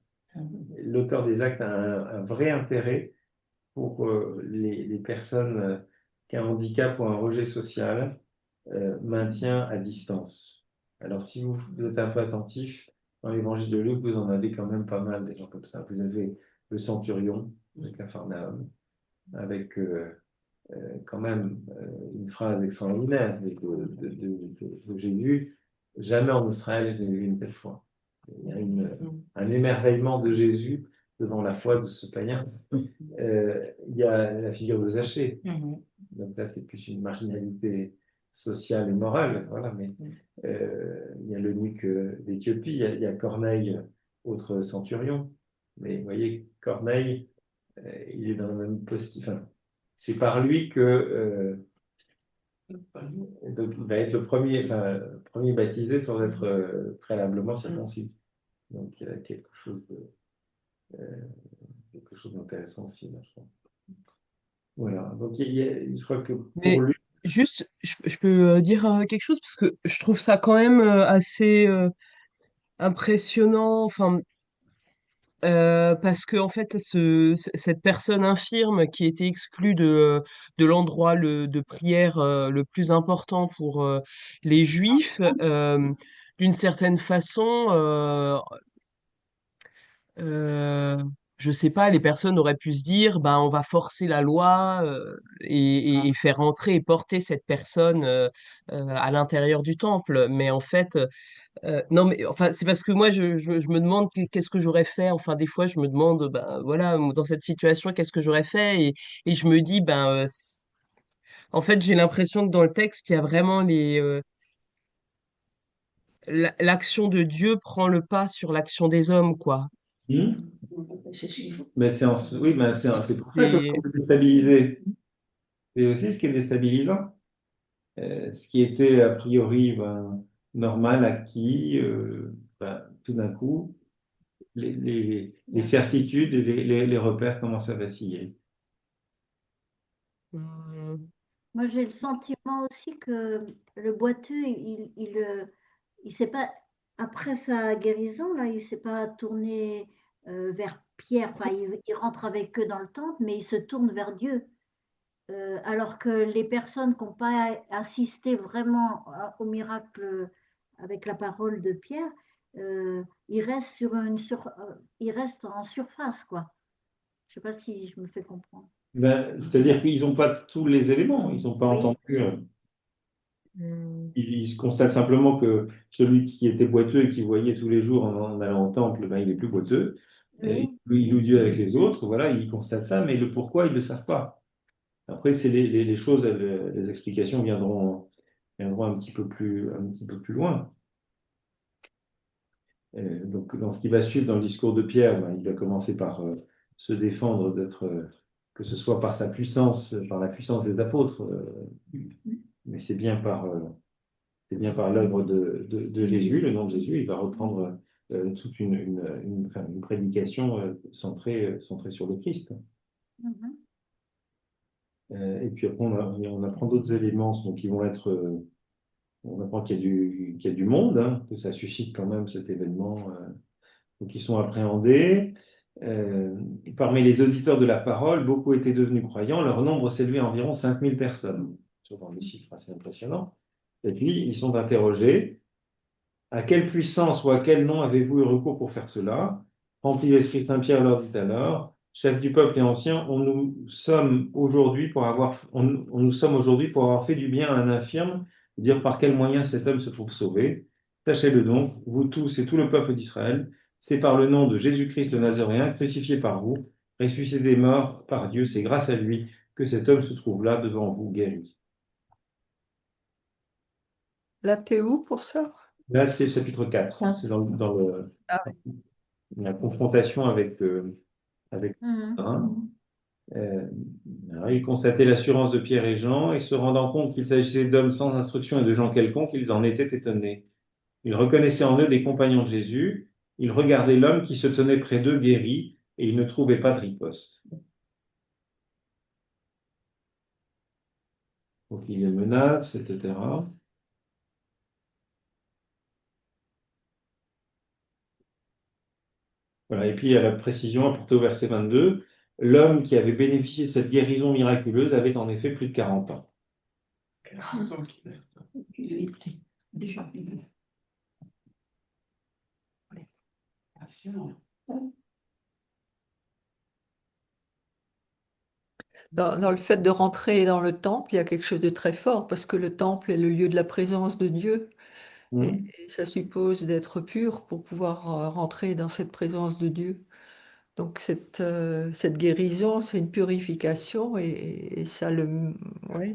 L'auteur des Actes a un vrai intérêt pour les personnes qui ont un handicap ou un rejet social, maintien à distance. Alors, si vous êtes un peu attentif, dans l'évangile de Luc, vous en avez quand même pas mal des gens comme ça. Vous avez le centurion de Capharnaüm, avec quand même une phrase extraordinaire de Jésus. Jamais en Israël je n'ai vu une telle foi. Il y a un émerveillement de Jésus devant la foi de ce païen. Il y a la figure de Zachée. Donc là, c'est plus une marginalité sociale et morale. Voilà, mais il y a l'eunuque d'Éthiopie, il y a Corneille, autre centurion. Mais vous voyez, Corneille, il est dans le même poste. Enfin, c'est par lui que donc, il va être le premier baptisé sans être préalablement circoncis. Donc il y a quelque chose d'intéressant aussi, là, je crois. Voilà. Donc je crois que pour Mais lui. juste, je peux dire quelque chose parce que je trouve ça quand même assez impressionnant. Enfin, parce que en fait, cette personne infirme qui était exclue de l'endroit de prière le plus important pour les Juifs, d'une certaine façon, euh, je sais pas, les personnes auraient pu se dire, ben, on va forcer la loi et faire entrer et porter cette personne à l'intérieur du temple. Mais en fait, non, mais enfin, c'est parce que moi, je me demande qu'est-ce que j'aurais fait. Enfin, des fois, je me demande, ben voilà, dans cette situation, qu'est-ce que j'aurais fait et je me dis, ben, En fait, j'ai l'impression que dans le texte, il y a vraiment l'action de Dieu prend le pas sur l'action des hommes, quoi. Hmm. C'est ce qu'il faut. Mais oui, mais c'est pour ça que C'est, vous êtes déstabilisé. C'est aussi ce qui est déstabilisant. Ce qui était a priori normal, acquis, tout d'un coup, les certitudes et les repères commencent à vaciller. hum, Moi, j'ai le sentiment aussi que le boiteux, il s'est pas, après sa guérison, là, il s'est pas tourné vers Pierre. Enfin, il rentre avec eux dans le temple, mais il se tourne vers Dieu. Alors que les personnes qui n'ont pas assisté vraiment au miracle avec la parole de Pierre, ils restent ils restent en surface, quoi. Je sais pas si je me fais comprendre. C'est-à-dire qu'ils n'ont pas tous les éléments, ils n'ont pas Oui, entendu. hum, Ils se constatent simplement que celui qui était boiteux et qui voyait tous les jours en allant au temple, il est plus boiteux. Et oui. il loue Dieu avec les autres, voilà, ils constatent ça, mais le pourquoi, ils ne le savent pas. Après, c'est les choses, les explications viendront un petit peu plus loin. Donc, dans ce qui va suivre dans le discours de Pierre, il va commencer par se défendre que ce soit par sa puissance, par la puissance des apôtres, mais c'est bien par l'œuvre de Jésus, le nom de Jésus. Il va reprendre toute une prédication centrée sur le Christ. Mhm. Et puis après, on apprend d'autres éléments donc, qui vont être. On apprend qu'il y a du monde, hein, que ça suscite quand même cet événement. Donc, ils sont appréhendés. Euh, Parmi les auditeurs de la parole, beaucoup étaient devenus croyants. Leur nombre s'élevait à environ 5000 personnes. Ce sont des chiffres assez impressionnants. Et puis, ils sont interrogés. À quelle puissance ou à quel nom avez-vous eu recours pour faire cela? Rempli d'Esprit Saint Pierre leur dit alors, chef du peuple et ancien, on nous sommes aujourd'hui on nous sommes aujourd'hui pour avoir fait du bien à un infirme, dire par quel moyen cet homme se trouve sauvé. Sachez-le donc, vous tous et tout le peuple d'Israël, c'est par le nom de Jésus-Christ le Nazaréen, crucifié par vous, ressuscité des morts par Dieu, c'est grâce à lui que cet homme se trouve là devant vous guéri. Là, t'es où pour ça? Là, c'est le chapitre 4. C'est Ah, la confrontation avec Mhm. hein. Euh, alors, il constatait l'assurance de Pierre et Jean et se rendant compte qu'il s'agissait d'hommes sans instruction et de gens quelconques, ils en étaient étonnés. Ils reconnaissaient en eux des compagnons de Jésus. Ils regardaient l'homme qui se tenait près d'eux guéri et ils ne trouvaient pas de riposte. Donc il les menace, etc. Voilà. Et puis il y a la précision apportée au verset 22. L'homme qui avait bénéficié de cette guérison miraculeuse avait en effet plus de 40 ans. Il était déjà venu. dans le fait de rentrer dans le temple, il y a quelque chose de très fort parce que le temple est le lieu de la présence de Dieu et ça suppose d'être pur pour pouvoir rentrer dans cette présence de Dieu. Donc cette guérison, c'est une purification et ouais,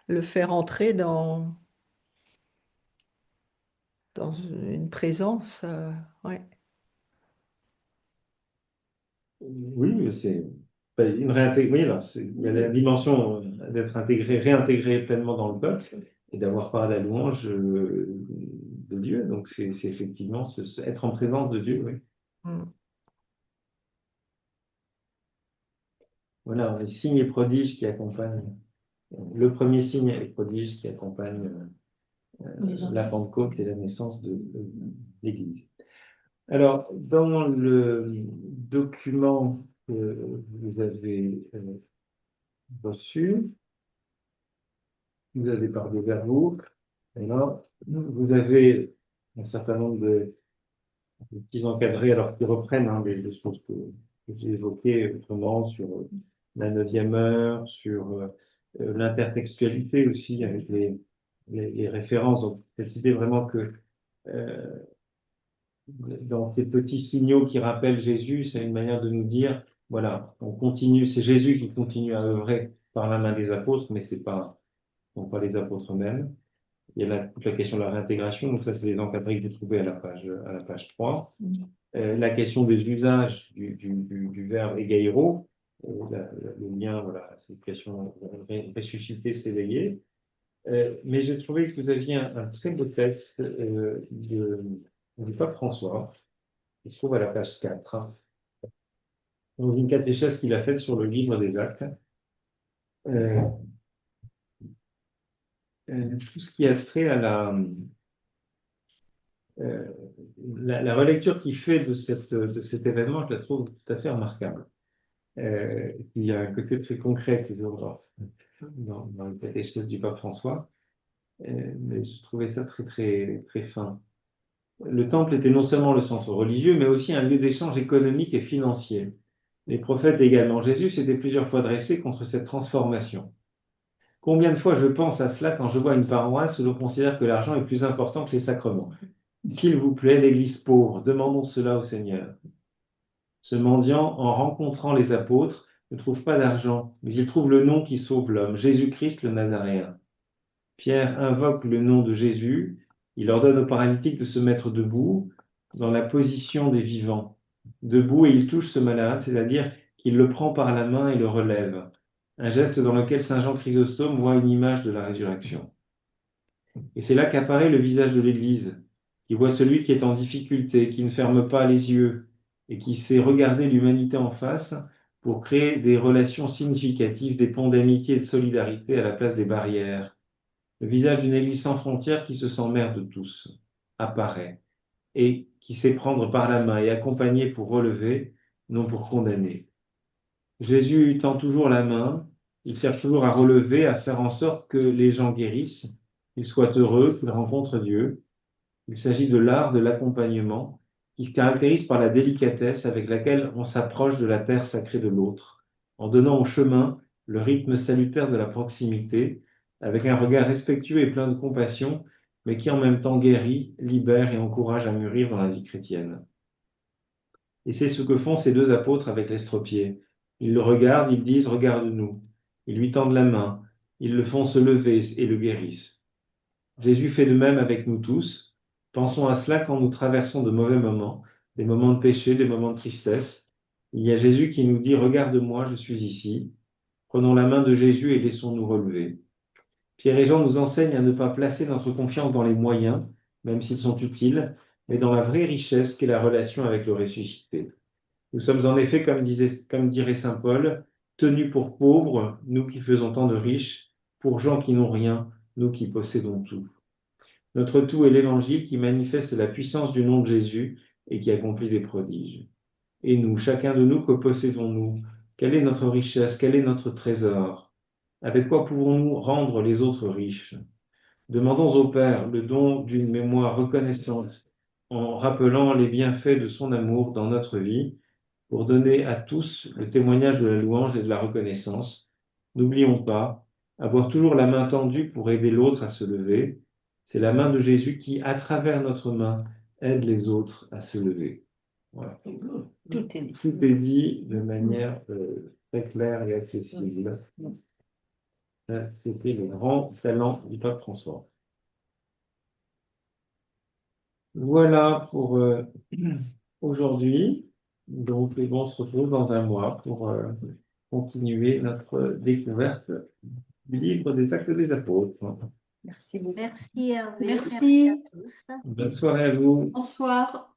le fait rentrer dans une présence. Ouais. Oui, c'est une oui, là, il y a la dimension d'être réintégré pleinement dans le peuple et d'avoir par la louange de Dieu. Donc, c'est effectivement être en présence de Dieu, oui. Mm. Voilà, les signes et prodiges qui accompagnent. Le premier signe et prodige qui accompagne la Pentecôte et la naissance de l'Église. Alors, dans le document que vous avez reçu, vous avez parlé vers vous. Et là, vous avez un certain nombre de petits encadrés, alors qui reprennent les choses que j'ai évoquées autrement sur la 9e heure, sur l'intertextualité aussi, avec les références. Donc, cette idée vraiment que euh, dans ces petits signaux qui rappellent Jésus, c'est une manière de nous dire, voilà, on continue, c'est Jésus qui continue à œuvrer par la main des apôtres, mais ce sont pas les apôtres eux-mêmes. Il y a toute la question de la réintégration, donc ça, c'est les encadrés que j'ai trouvés à la page 3. La question des usages du verbe egairo, le lien, voilà, cette question ressusciter, s'éveiller. Mais j'ai trouvé que vous aviez un très beau texte du pape François, qui se trouve à la page 4, dans une catéchèse qu'il a faite sur le livre des Actes. Tout ce qui a trait à la relecture qu'il fait de cet événement, je la trouve tout à fait remarquable. Il y a un côté très concret toujours dans le catéchèse du pape François, mais je trouvais ça très, très, très fin. Le temple était non seulement le centre religieux, mais aussi un lieu d'échange économique et financier. Les prophètes et également Jésus s'étaient plusieurs fois dressés contre cette transformation. Combien de fois je pense à cela quand je vois une paroisse où l'on considère que l'argent est plus important que les sacrements. S'il vous plaît, l'Église pauvre, demandons cela au Seigneur. Ce mendiant, en rencontrant les apôtres, ne trouve pas d'argent, mais il trouve le nom qui sauve l'homme, Jésus-Christ le Nazaréen. Pierre invoque le nom de Jésus, il ordonne au paralytique de se mettre debout, dans la position des vivants. Debout, et il touche ce malade, c'est-à-dire qu'il le prend par la main et le relève. Un geste dans lequel saint Jean Chrysostome voit une image de la résurrection. Et c'est là qu'apparaît le visage de l'Église, qui voit celui qui est en difficulté, qui ne ferme pas les yeux, et qui sait regarder l'humanité en face pour créer des relations significatives, des ponts d'amitié et de solidarité à la place des barrières. Le visage d'une Église sans frontières qui se sent mère de tous apparaît, et qui sait prendre par la main et accompagner pour relever, non pour condamner. Jésus tend toujours la main, il cherche toujours à relever, à faire en sorte que les gens guérissent, qu'ils soient heureux, qu'ils rencontrent Dieu. Il s'agit de l'art de l'accompagnement qui se caractérise par la délicatesse avec laquelle on s'approche de la terre sacrée de l'autre, en donnant au chemin le rythme salutaire de la proximité, avec un regard respectueux et plein de compassion, mais qui en même temps guérit, libère et encourage à mûrir dans la vie chrétienne. Et c'est ce que font ces deux apôtres avec l'estropié. Ils le regardent, ils disent « Regarde-nous ». Ils lui tendent la main, ils le font se lever et le guérissent. Jésus fait de même avec nous tous. Pensons à cela quand nous traversons de mauvais moments, des moments de péché, des moments de tristesse. Il y a Jésus qui nous dit « Regarde-moi, je suis ici ». Prenons la main de Jésus et laissons-nous relever. Pierre et Jean nous enseignent à ne pas placer notre confiance dans les moyens, même s'ils sont utiles, mais dans la vraie richesse qu'est la relation avec le ressuscité. Nous sommes en effet, comme dirait saint Paul, tenus pour pauvres, nous qui faisons tant de riches, pour gens qui n'ont rien, nous qui possédons tout. Notre tout est l'Évangile qui manifeste la puissance du nom de Jésus et qui accomplit des prodiges. Et nous, chacun de nous, que possédons-nous? Quelle est notre richesse? Quel est notre trésor? Avec quoi pouvons-nous rendre les autres riches? Demandons au Père le don d'une mémoire reconnaissante en rappelant les bienfaits de son amour dans notre vie pour donner à tous le témoignage de la louange et de la reconnaissance. N'oublions pas, avoir toujours la main tendue pour aider l'autre à se lever. C'est la main de Jésus qui, à travers notre main, aide les autres à se lever. Voilà. Tout est dit. Tout est dit de manière très claire et accessible. C'était le grand talent du pape François. Voilà pour aujourd'hui. Donc, on se retrouve dans un mois pour continuer notre découverte du livre des Actes des Apôtres. Merci beaucoup. Merci Hervé. Merci. À tous. Bonne soirée à vous. Bonsoir.